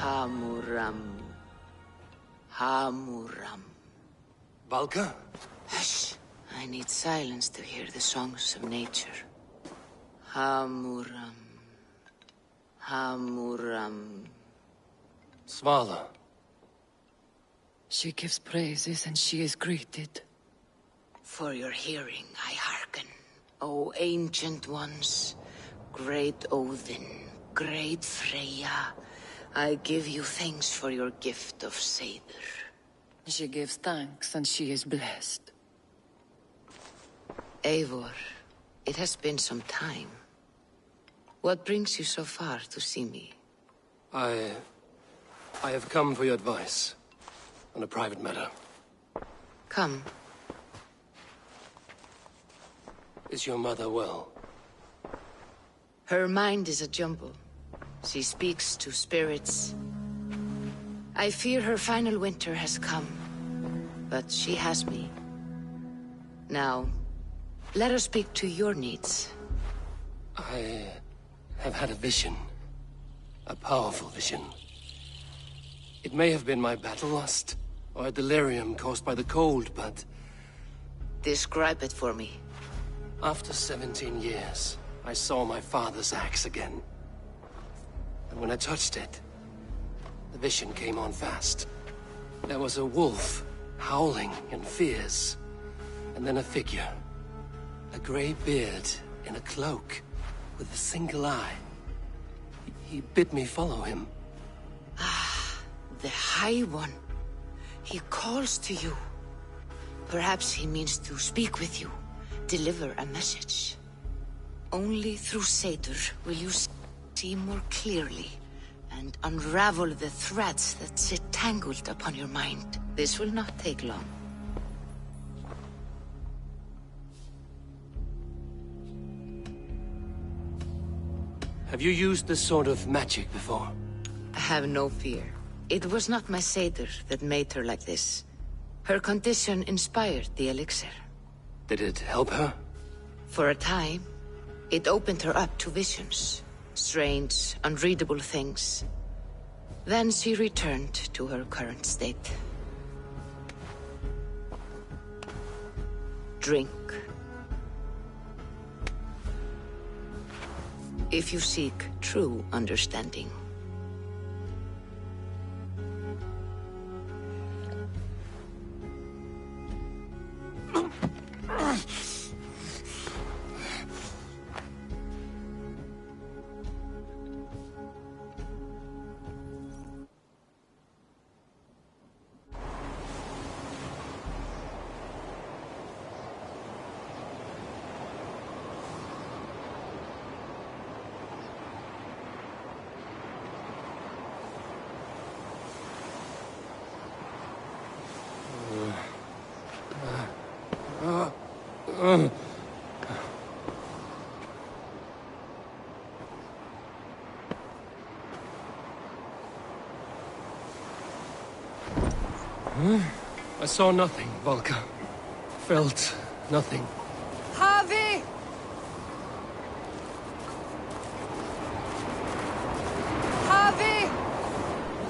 Hamuram. Hamuram. Valka? Hush. I need silence to hear the songs of nature. Hamuram. Hamuram. Svala. She gives praises and she is greeted. For your hearing I hearken, O ancient ones, great Odin, great Freya. I give you thanks for your gift of Seiður. She gives thanks and she is blessed. Eivor, it has been some time. What brings you so far to see me? I have come for your advice on a private matter. Come. Is your mother well? Her mind is a jumble. She speaks to spirits. I fear her final winter has come, but she has me. Now, let us speak to your needs. I have had a vision. A powerful vision. It may have been my battle lust, or a delirium caused by the cold, but... Describe it for me. After 17 years, I saw my father's axe again. And when I touched it, the vision came on fast. There was a wolf, howling and fierce, and then a figure. A grey beard in a cloak, with a single eye. He bid me follow him. Ah, the High One. He calls to you. Perhaps he means to speak with you, deliver a message. Only through Seder will you see more clearly and unravel the threads that sit tangled upon your mind. This will not take long. Have you used this sort of magic before? Have no fear. It was not my Seder that made her like this. Her condition inspired the elixir. Did it help her? For a time, it opened her up to visions. Strange, unreadable things. Then she returned to her current state. Drink. If you seek true understanding. I saw nothing, Volka. Felt nothing. Harvey! Harvey!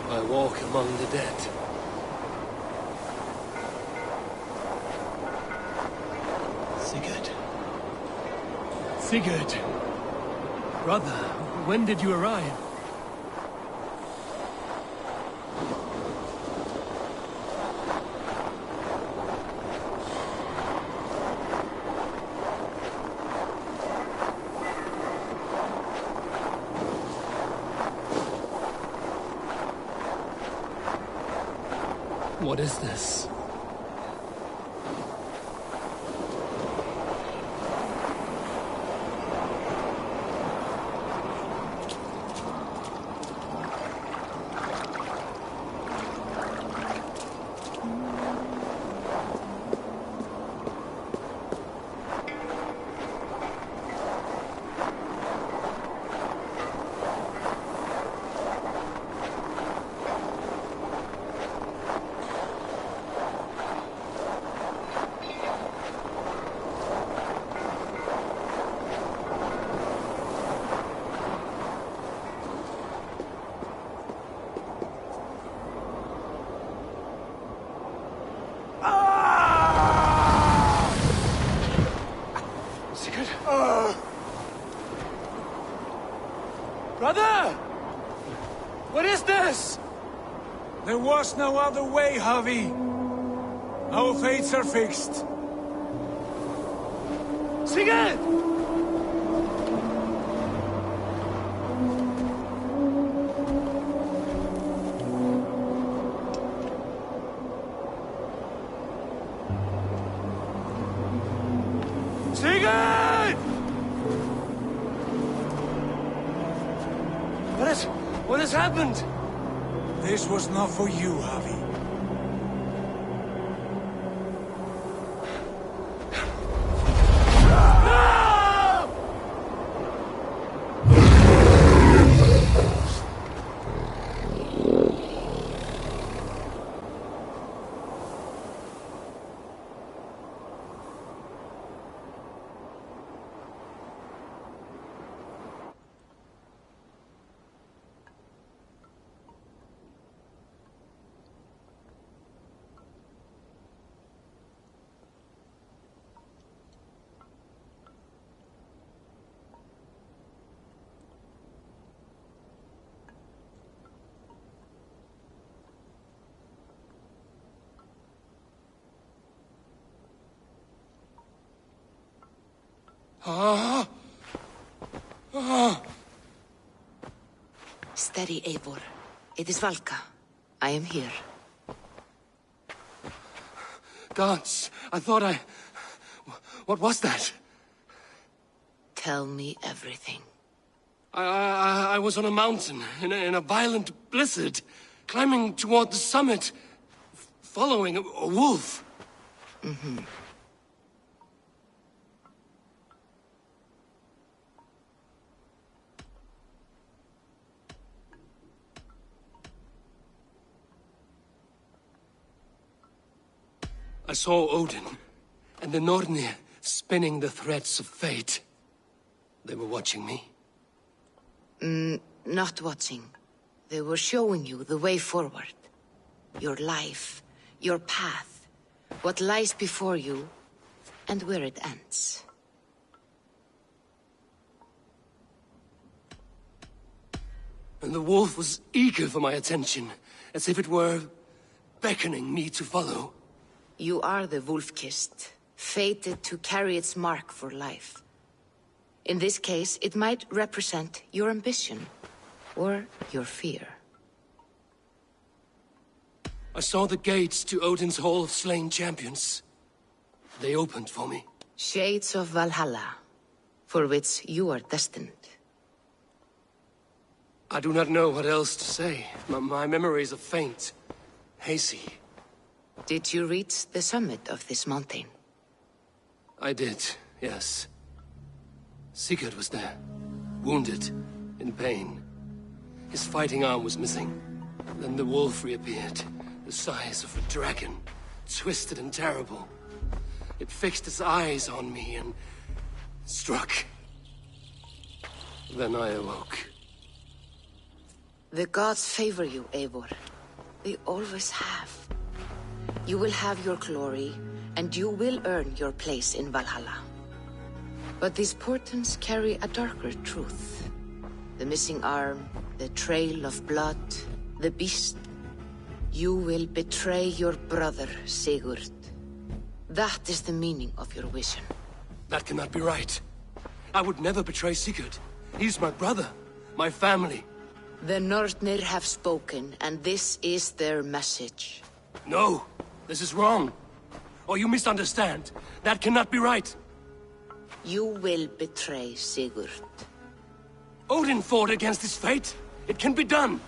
I walk among the dead. Sigurd. Sigurd! Brother, when did you arrive? What is this? Brother! What is this? There was no other way, Javi. Our fates are fixed. Sigurd! Sigurd! What has happened? This was not for you, Javi. Steady, Eivor. It is Valka. I am here. Gods, I thought I... What was that? Tell me everything. I was on a mountain, in a violent blizzard, climbing toward the summit, following a wolf. Mm-hmm. I saw Odin and the Nornir spinning the threads of fate. They were watching me. Not watching. They were showing you the way forward. Your life, your path, what lies before you, and where it ends. And the wolf was eager for my attention, as if it were beckoning me to follow. You are the wolf-kissed, fated to carry its mark for life. In this case, it might represent your ambition, or your fear. I saw the gates to Odin's Hall of Slain Champions. They opened for me. Shades of Valhalla, for which you are destined. I do not know what else to say. My memories are faint, hazy. Did you reach the summit of this mountain? I did, yes. Sigurd was there, wounded, in pain. His fighting arm was missing. Then the wolf reappeared, the size of a dragon, twisted and terrible. It fixed its eyes on me and struck. Then I awoke. The gods favor you, Eivor. They always have. You will have your glory, and you will earn your place in Valhalla. But these portents carry a darker truth. The missing arm, the trail of blood, the beast. You will betray your brother, Sigurd. That is the meaning of your vision. That cannot be right. I would never betray Sigurd. He's my brother, my family. The Nornir have spoken, and this is their message. No, this is wrong. Or you misunderstand. That cannot be right. You will betray Sigurd. Odin fought against his fate. It can be done.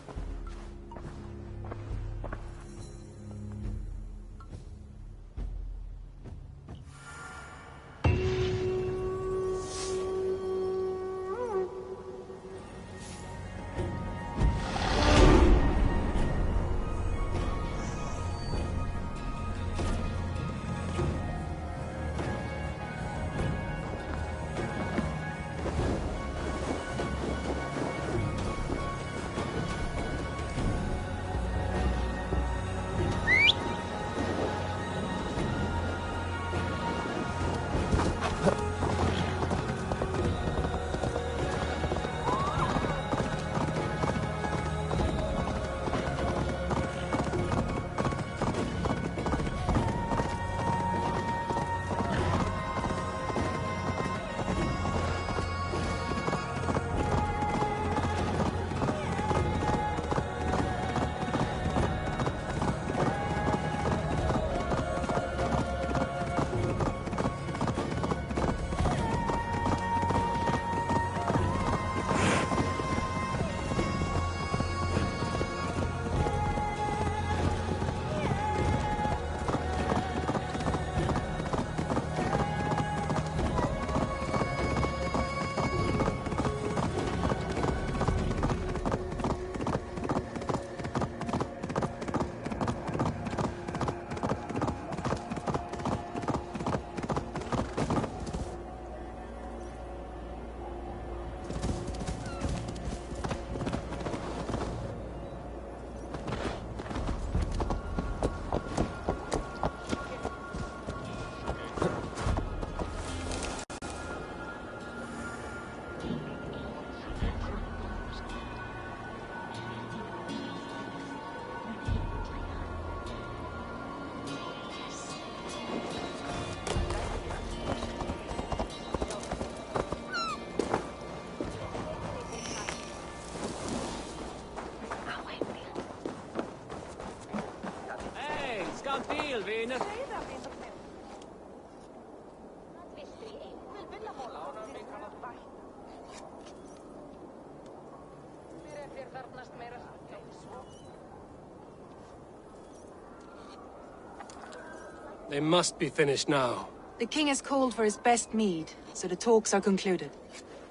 They must be finished now. The king has called for his best mead, so the talks are concluded.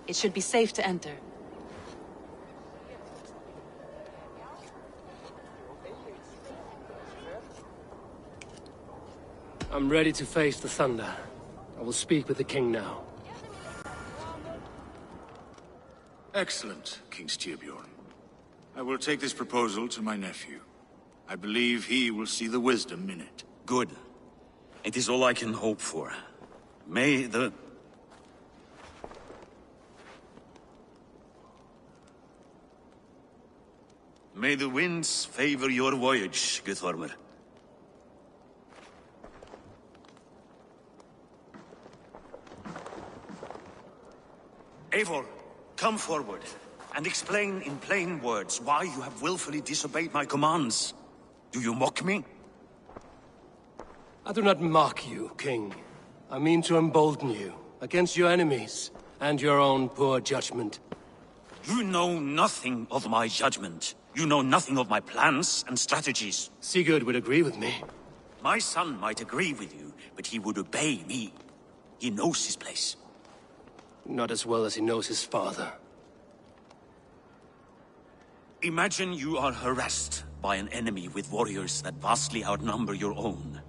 It should be safe to enter. I'm ready to face the thunder. I will speak with the king now. Excellent, King Styrbjorn. I will take this proposal to my nephew. I believe he will see the wisdom in it. Good. It is all I can hope for. May the... May the winds favor your voyage, Guthormer. Eivor, come forward, and explain in plain words why you have willfully disobeyed my commands. Do you mock me? I do not mock you, King. I mean to embolden you, against your enemies, and your own poor judgment. You know nothing of my judgment. You know nothing of my plans and strategies. Sigurd would agree with me. My son might agree with you, but he would obey me. He knows his place. Not as well as he knows his father. Imagine you are harassed by an enemy with warriors that vastly outnumber your own.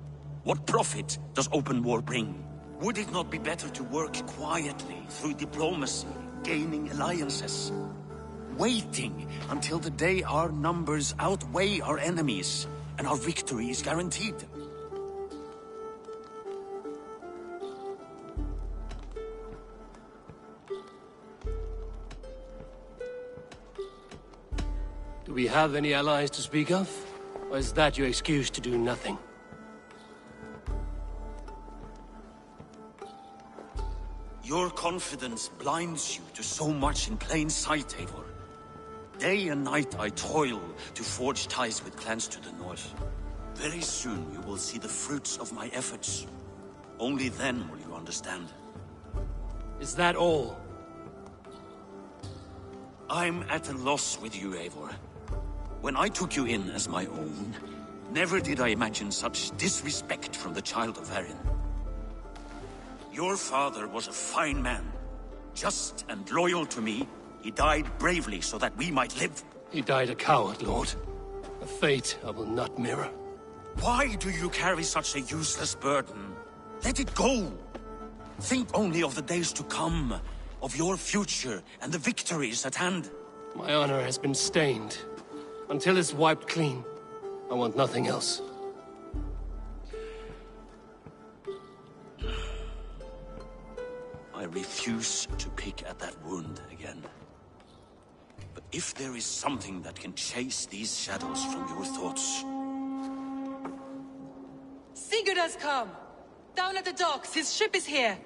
What profit does open war bring? Would it not be better to work quietly, through diplomacy, gaining alliances? Waiting until the day our numbers outweigh our enemies, and our victory is guaranteed. Do we have any allies to speak of? Or is that your excuse to do nothing? Your confidence blinds you to so much in plain sight, Eivor. Day and night I toil to forge ties with clans to the north. Very soon you will see the fruits of my efforts. Only then will you understand. Is that all? I'm at a loss with you, Eivor. When I took you in as my own, never did I imagine such disrespect from the child of Varin. Your father was a fine man. Just and loyal to me, he died bravely so that we might live. He died a coward, Lord. A fate I will not mirror. Why do you carry such a useless burden? Let it go! Think only of the days to come, of your future and the victories at hand. My honor has been stained. Until it's wiped clean, I want nothing else. I refuse to pick at that wound again. But if there is something that can chase these shadows from your thoughts... Sigurd has come! Down at the docks, his ship is here!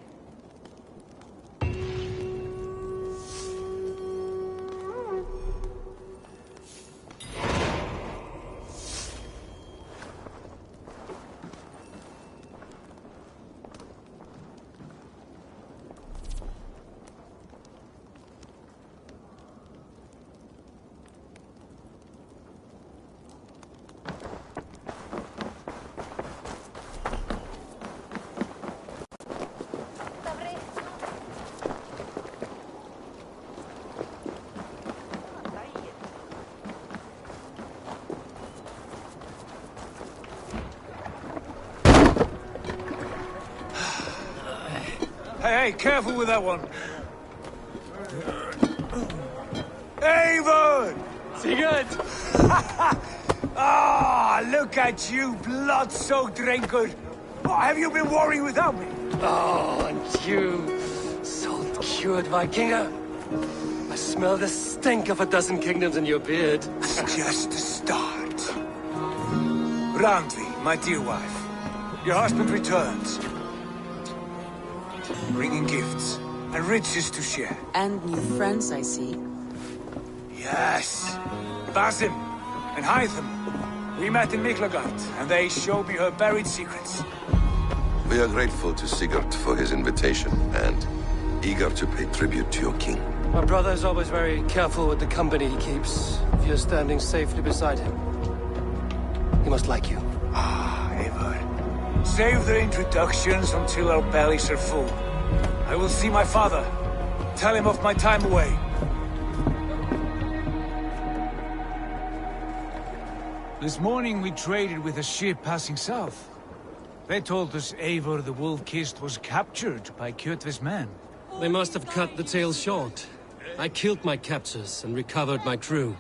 Hey, careful with that one. Eivor! Sigurd! Ah, look at you, blood-soaked drinkard. What have you been worrying without me? Oh, and you, salt-cured Vikinger. I smell the stink of a dozen kingdoms in your beard. It's just a start. Randvi, my dear wife, your husband returns. Bringing gifts and riches to share. And new friends, I see. Yes. Basim and Hytham. We met in Miklagard, and they showed me her buried secrets. We are grateful to Sigurd for his invitation, and eager to pay tribute to your king. My brother is always very careful with the company he keeps. If you're standing safely beside him, he must like you. Ah, Eivor. Save the introductions until our bellies are full. I will see my father. Tell him of my time away. This morning we traded with a ship passing south. They told us Eivor the Wolf-Kissed was captured by Kjotve's men. They must have cut the tale short. I killed my captors and recovered my crew.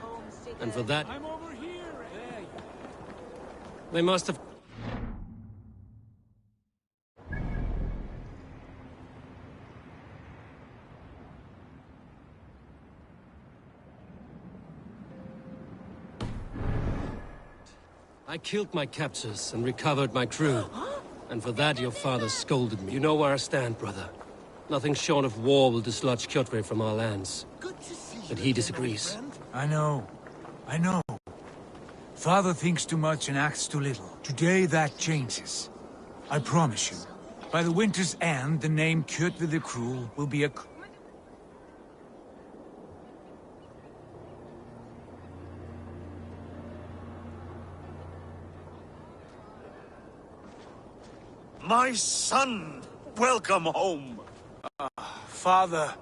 And for that... They must have... I killed my captors and recovered my crew. And for that your father scolded me. You know where I stand, brother. Nothing short of war will dislodge Kjotve from our lands. But he disagrees. I know. Father thinks too much and acts too little. Today that changes. I promise you. By the winter's end, the name Kjotve the Cruel will be a... My son! Welcome home! Father...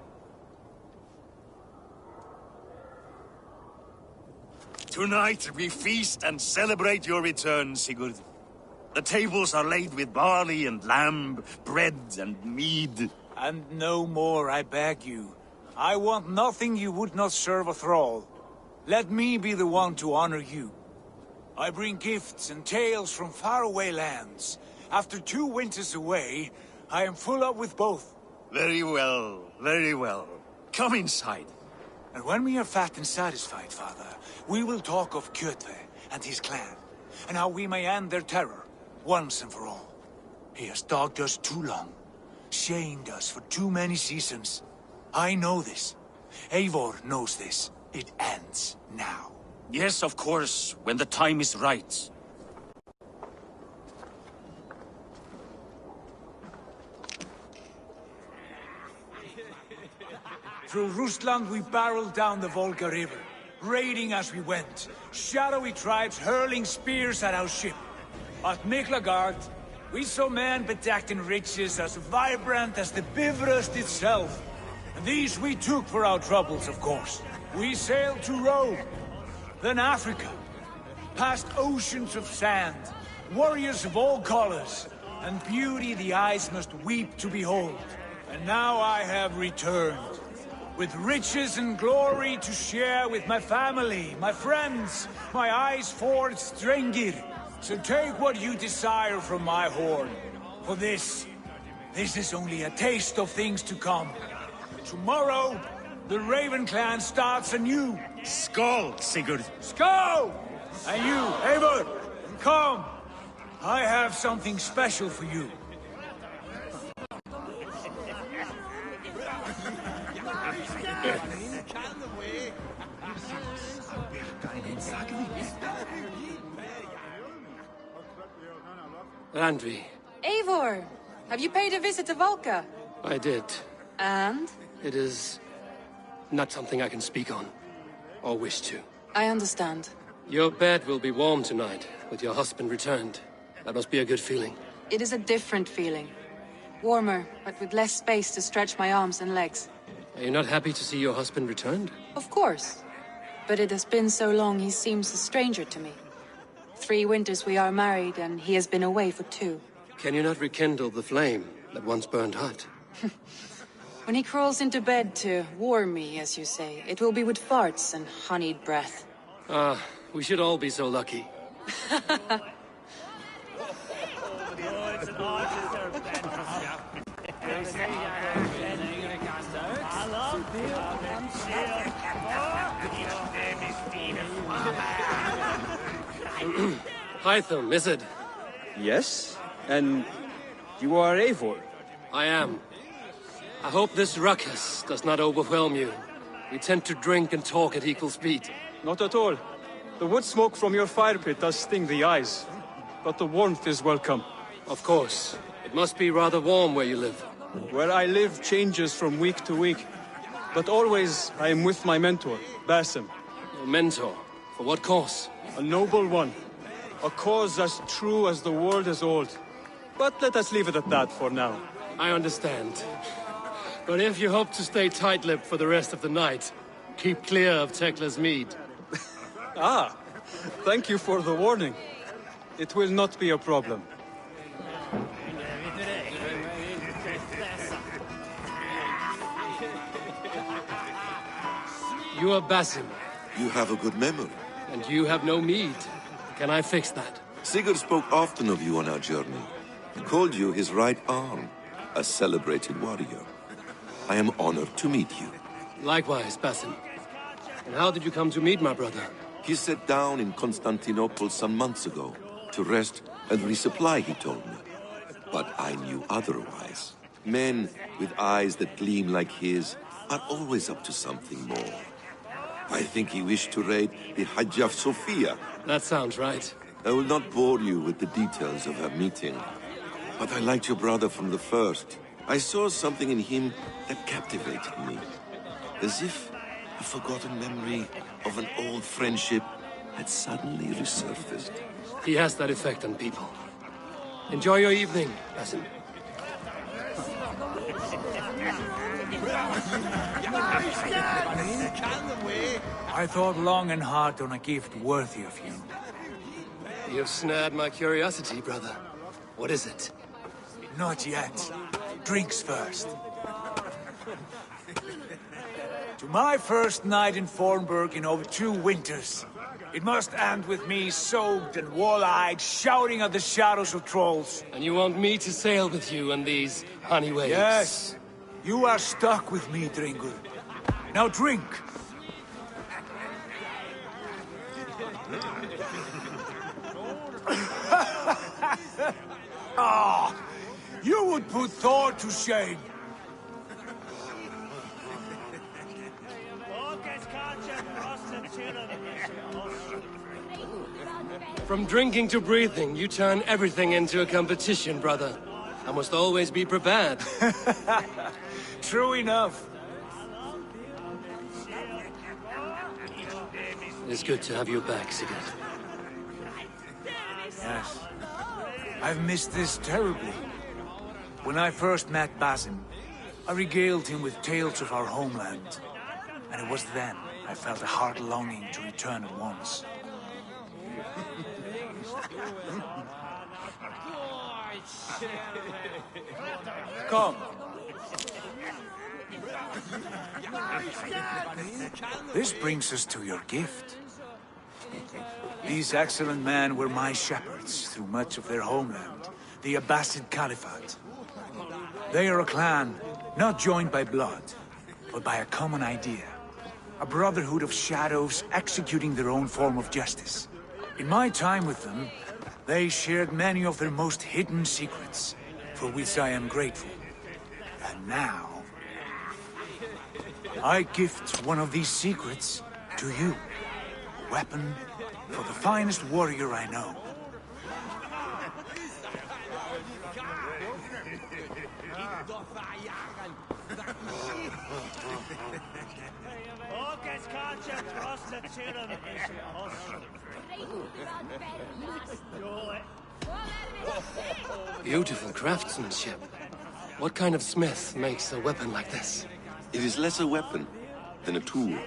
Tonight we feast and celebrate your return, Sigurd. The tables are laid with barley and lamb, bread and mead. And no more, I beg you. I want nothing you would not serve a thrall. Let me be the one to honor you. I bring gifts and tales from faraway lands. After 2 winters away, I am full up with both. Very well, very well. Come inside. And when we are fat and satisfied, Father, we will talk of Kjotve and his clan, and how we may end their terror, once and for all. He has dogged us too long, shamed us for too many seasons. I know this. Eivor knows this. It ends now. Yes, of course, when the time is right. Through Rusland we barreled down the Volga River, raiding as we went, shadowy tribes hurling spears at our ship. At Miklagard, we saw men bedecked in riches as vibrant as the Bifrost itself. And these we took for our troubles, of course. We sailed to Rome, then Africa, past oceans of sand, warriors of all colors, and beauty the eyes must weep to behold. And now I have returned, with riches and glory to share with my family, my friends, my eyes forged Strengir. So take what you desire from my horn. For this is only a taste of things to come. Tomorrow, the Raven clan starts anew. Skål, Sigurd. Skål! And you, Eivor, come. I have something special for you. Randvi. Eivor! Have you paid a visit to Valka? I did. And? It is not something I can speak on, or wish to. I understand. Your bed will be warm tonight, with your husband returned. That must be a good feeling. It is a different feeling. Warmer, but with less space to stretch my arms and legs. Are you not happy to see your husband returned? Of course. But it has been so long he seems a stranger to me. 3 winters we are married, and he has been away for 2. Can you not rekindle the flame that once burned hot? When he crawls into bed to warm me, as you say, it will be with farts and honeyed breath. Ah, we should all be so lucky. Hytham, is it? Yes? And you are Eivor? I am. I hope this ruckus does not overwhelm you. We tend to drink and talk at equal speed. Not at all. The wood smoke from your fire pit does sting the eyes, but the warmth is welcome. Of course. It must be rather warm where you live. Where I live changes from week to week, but always I am with my mentor, Basim. Your mentor? For what cause? A noble one. A cause as true as the world is old. But let us leave it at that for now. I understand. But if you hope to stay tight-lipped for the rest of the night, keep clear of Tekla's mead. Ah, thank you for the warning. It will not be a problem. You are Basim. You have a good memory. And you have no mead. Can I fix that? Sigurd spoke often of you on our journey. He called you his right arm, a celebrated warrior. I am honored to meet you. Likewise, Basim. And how did you come to meet my brother? He sat down in Constantinople some months ago to rest and resupply, he told me. But I knew otherwise. Men with eyes that gleam like his are always up to something more. I think he wished to raid the Hajj of Sophia. That sounds right. I will not bore you with the details of our meeting. But I liked your brother from the first. I saw something in him that captivated me. As if a forgotten memory of an old friendship had suddenly resurfaced. He has that effect on people. Enjoy your evening, Basim. I thought long and hard on a gift worthy of you. You've snared my curiosity, brother. What is it? Not yet. Drinks first. To my first night in Fornburg in over 2 winters. It must end with me soaked and wall-eyed, shouting at the shadows of trolls. And you want me to sail with you on these honey waves? Yes. You are stuck with me, Dringur. Now drink. Ah, you would put Thor to shame. From drinking to breathing, you turn everything into a competition, brother. I must always be prepared. True enough. It's good to have you back, Sigurd. Yes. I've missed this terribly. When I first met Basim, I regaled him with tales of our homeland. And it was then I felt a heart longing to return at once. Come. This brings us to your gift. These excellent men were my shepherds through much of their homeland, the Abbasid Caliphate. They are a clan, not joined by blood, but by a common idea. A brotherhood of shadows executing their own form of justice. In my time with them, they shared many of their most hidden secrets, for which I am grateful. And now, I gift one of these secrets to you. A weapon for the finest warrior I know. Beautiful craftsmanship. What kind of smith makes a weapon like this? It is less a weapon than a tool.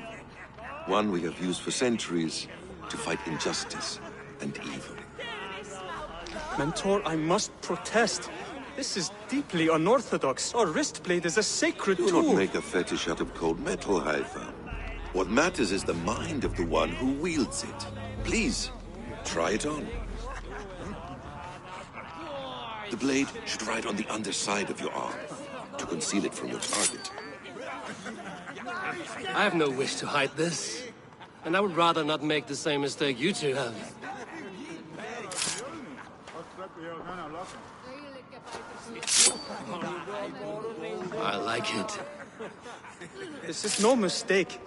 One we have used for centuries to fight injustice and evil. Mentor, I must protest. This is deeply unorthodox. Our wrist blade is a sacred Do tool. not make a fetish out of cold metal, Haifa. What matters is the mind of the one who wields it. Please, try it on. The blade should ride on the underside of your arm to conceal it from your target. I have no wish to hide this. And I would rather not make the same mistake you two have. I like it. This is no mistake.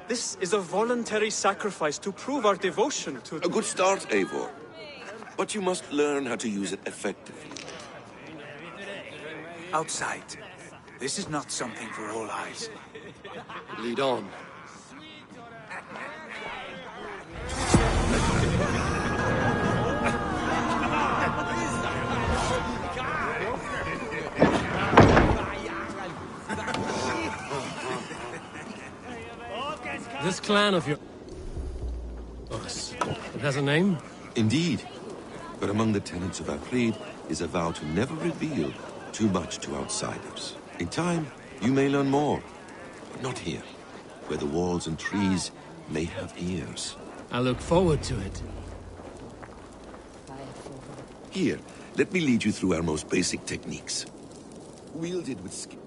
This is a voluntary sacrifice to prove our devotion to... A good start, Eivor. But you must learn how to use it effectively. Outside. This is not something for all eyes. Lead on. This clan of yours, it has a name? Indeed. But among the tenets of our creed is a vow to never reveal too much to outsiders. In time, you may learn more. But not here, where the walls and trees may have ears. I look forward to it. Here, let me lead you through our most basic techniques. Wielded with skill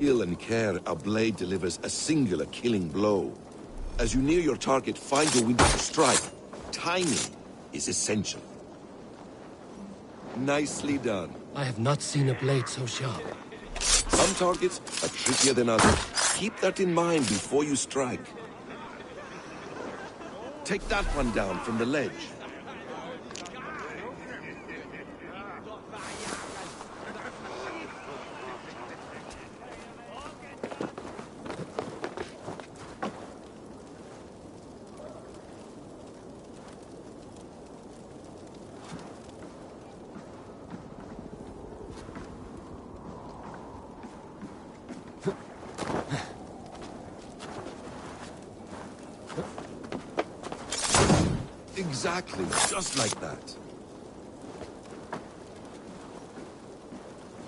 and care, a blade delivers a singular killing blow. As you near your target, find your window to strike. Timing is essential. Nicely done. I have not seen a blade so sharp. Some targets are trickier than others. Keep that in mind before you strike. Take that one down from the ledge. Exactly, just like that.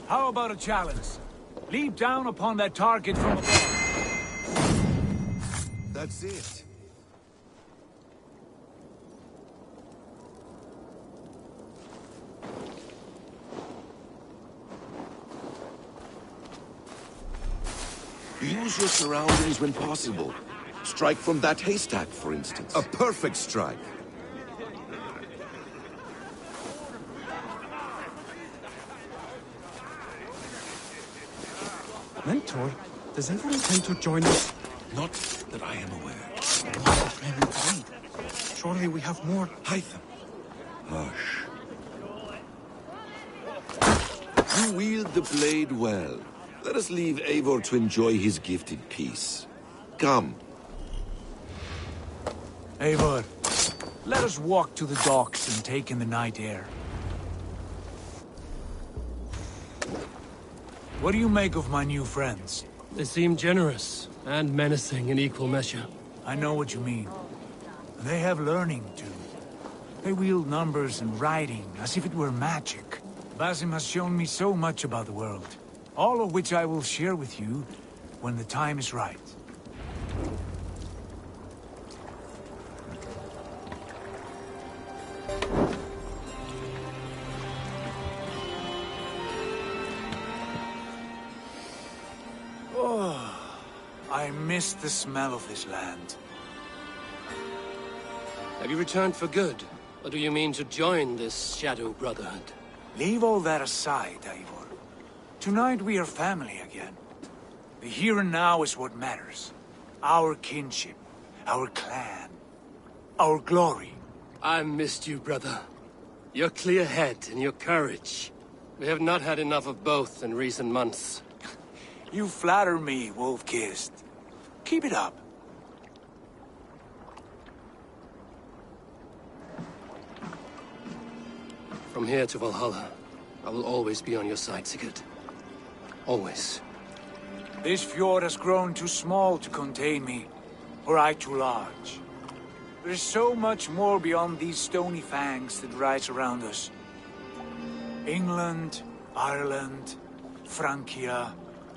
How about a challenge? Leap down upon that target from above. That's it. Use your surroundings when possible. Strike from that haystack, for instance. A perfect strike. Mentor, does Eivor intend to join us? Not that I am aware. Surely we have more. Hytham. Hush. You wield the blade well. Let us leave Eivor to enjoy his gift in peace. Come. Eivor, let us walk to the docks and take in the night air. What do you make of my new friends? They seem generous and menacing in equal measure. I know what you mean. They have learning, too. They wield numbers and writing as if it were magic. Basim has shown me so much about the world, all of which I will share with you when the time is right. I miss the smell of this land. Have you returned for good? Or do you mean to join this Shadow Brotherhood? Leave all that aside, Eivor. Tonight we are family again. The here and now is what matters. Our kinship, our clan, our glory. I missed you, brother. Your clear head and your courage. We have not had enough of both in recent months. You flatter me, Wolf-Kissed. Keep it up. From here to Valhalla, I will always be on your side, Sigurd. Always. This fjord has grown too small to contain me, or I too large. There is so much more beyond these stony fangs that rise around us. England, Ireland, Francia,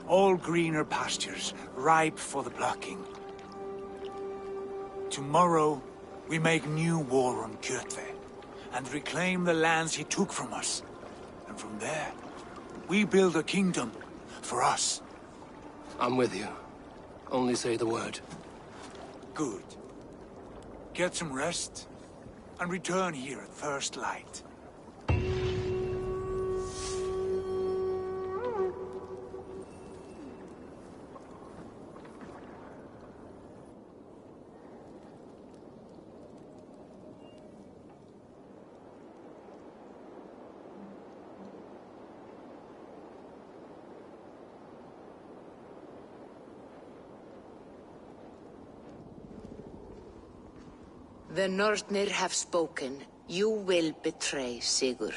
all greener pastures, ripe for the plucking. Tomorrow, we make new war on Kjotve, and reclaim the lands he took from us. And from there, we build a kingdom for us. I'm with you. Only say the word. Good. Get some rest, and return here at first light. The Nornir have spoken. You will betray Sigurd.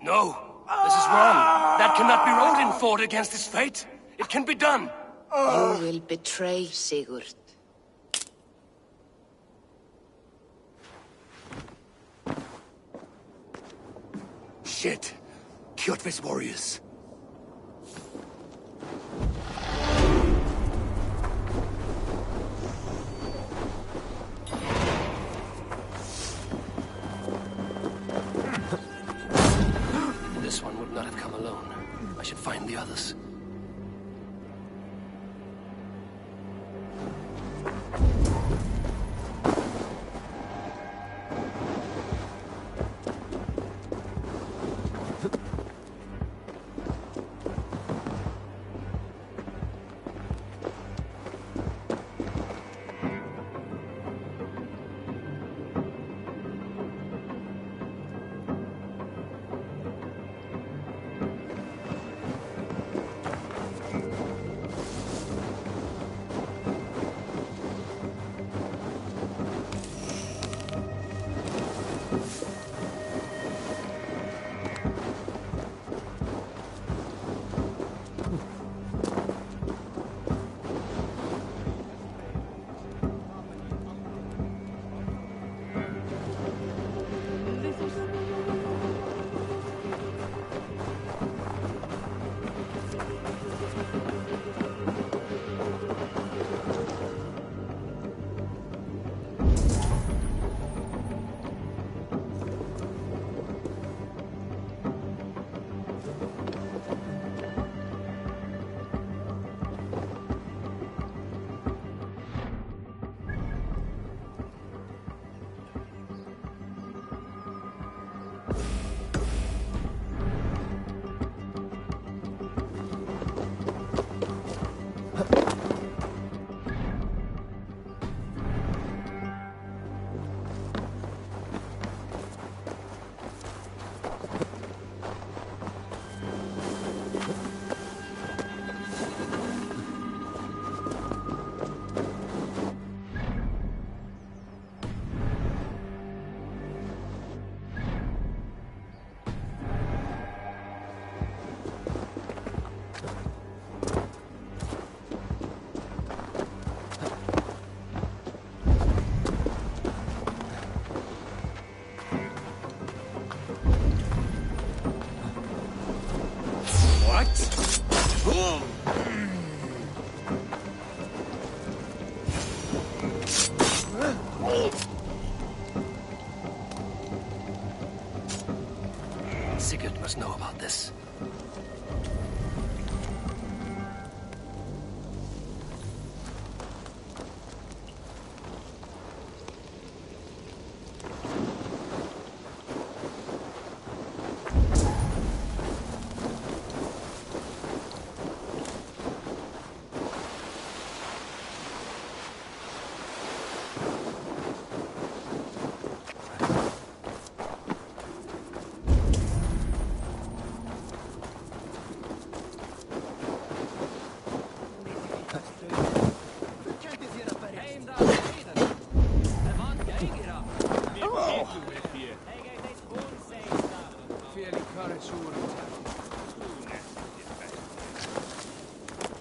No, this is wrong. That cannot be Odin fought against his fate. It can be done. You will betray Sigurd. Shit. Kjotve's warriors. This one would not have come alone. I should find the others. Sigurd must know about this.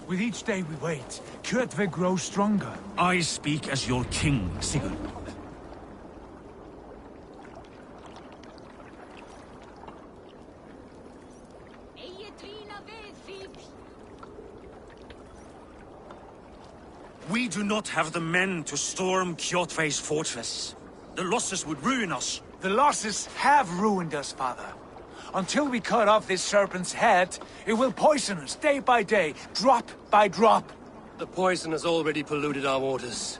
With each day we wait, Kjotve grows stronger. I speak as your king, Sigurd. We do not have the men to storm Kjotve's fortress. The losses would ruin us. The losses have ruined us, father. Until we cut off this serpent's head, it will poison us day by day, drop by drop. The poison has already polluted our waters.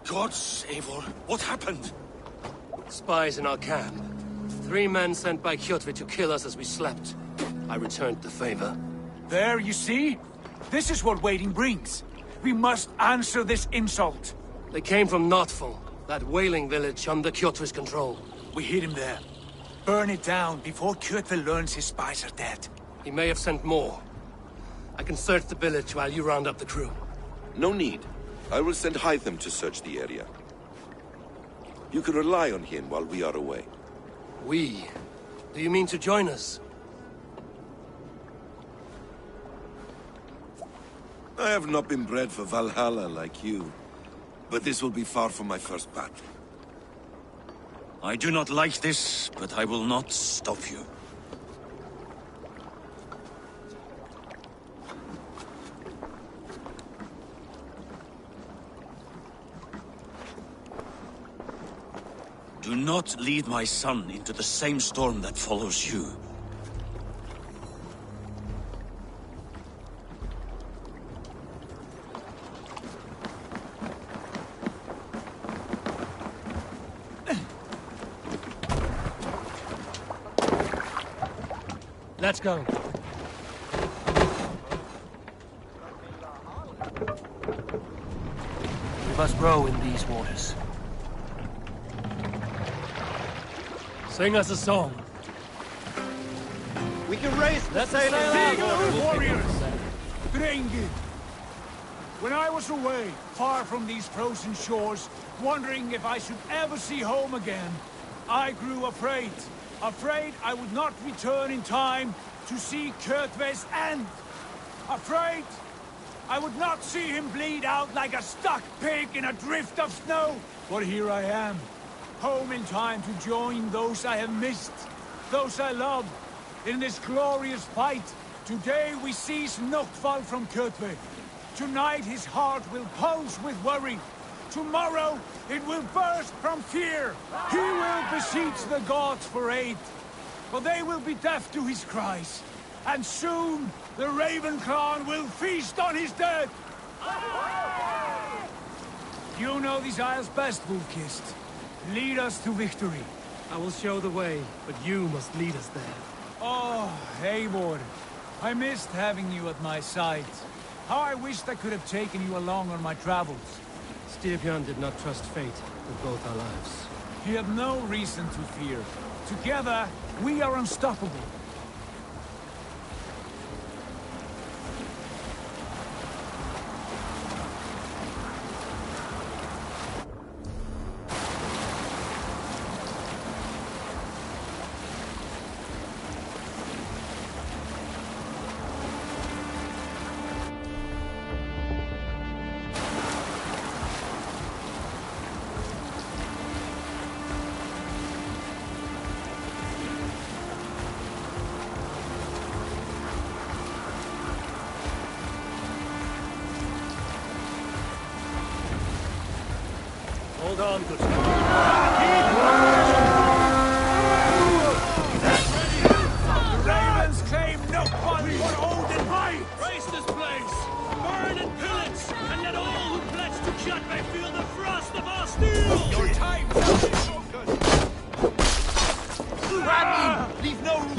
Gods, Eivor, what happened? Spies in our camp. 3 men sent by Kjotve to kill us as we slept. I returned the favor. There, you see? This is what waiting brings. We must answer this insult. They came from Notful, that whaling village under Kjotve's control. We hid him there. Burn it down before Kjotve learns his spies are dead. He may have sent more. I can search the village while you round up the crew. No need. I will send Hytham to search the area. You can rely on him while we are away. We? Do you mean to join us? I have not been bred for Valhalla like you, but this will be far from my first battle. I do not like this, but I will not stop you. Do not lead my son into the same storm that follows you. Let's go. We must row in these waters. Sing us a song. We can race the sail warriors! Drengi! When I was away, far from these frozen shores, wondering if I should ever see home again, I grew afraid. Afraid I would not return in time to see Kjotve's end. Afraid I would not see him bleed out like a stuck pig in a drift of snow. But here I am, home in time to join those I have missed, those I love, in this glorious fight. Today we seize Noctval from Kjotve. Tonight his heart will pulse with worry. Tomorrow it will burst from fear. He will beseech the gods for aid, for they will be deaf to his cries. And soon the Raven clan will feast on his dead. You know these isles best, Wolf-Kissed. Lead us to victory. I will show the way, but you must lead us there. Oh, Eivor. I missed having you at my side. How I wished I could have taken you along on my travels. Styrbjörn did not trust fate with both our lives. He had no reason to fear. Together, we are unstoppable. Hold on, good sir. The Ravens claim Noctval for Odin High! Race this place! Burn and pillage! And let all who pledge to Kjotve feel the frost of our steel! Your time, Grab him! Leave no room!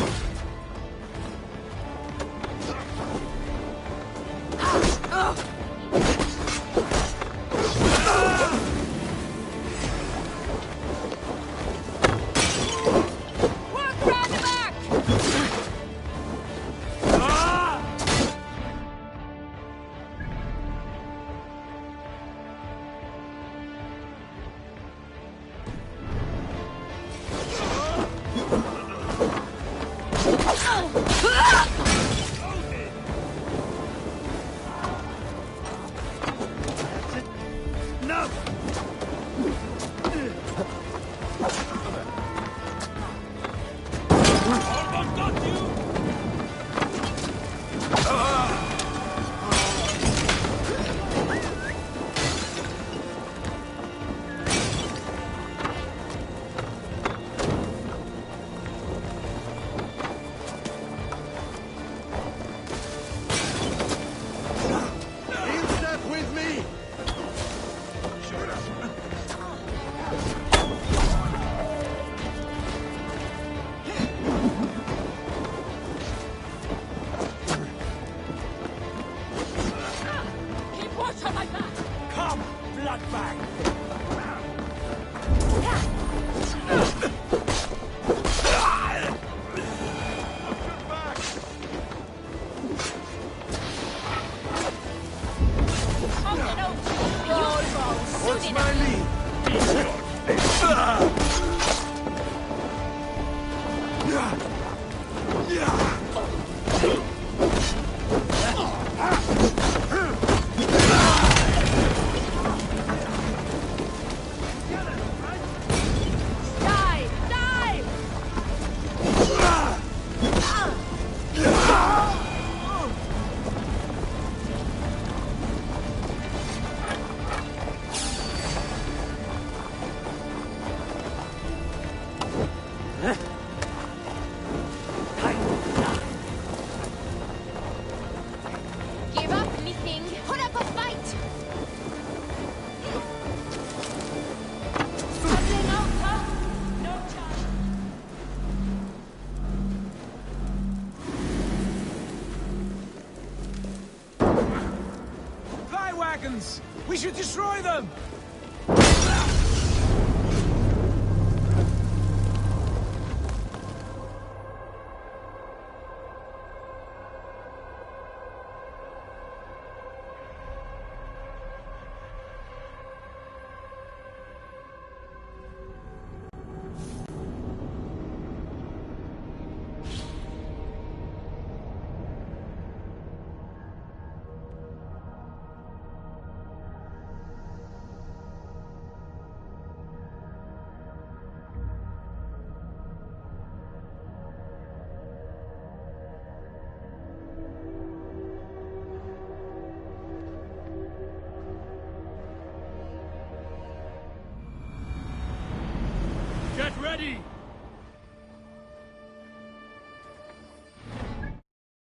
dragons! We should destroy them!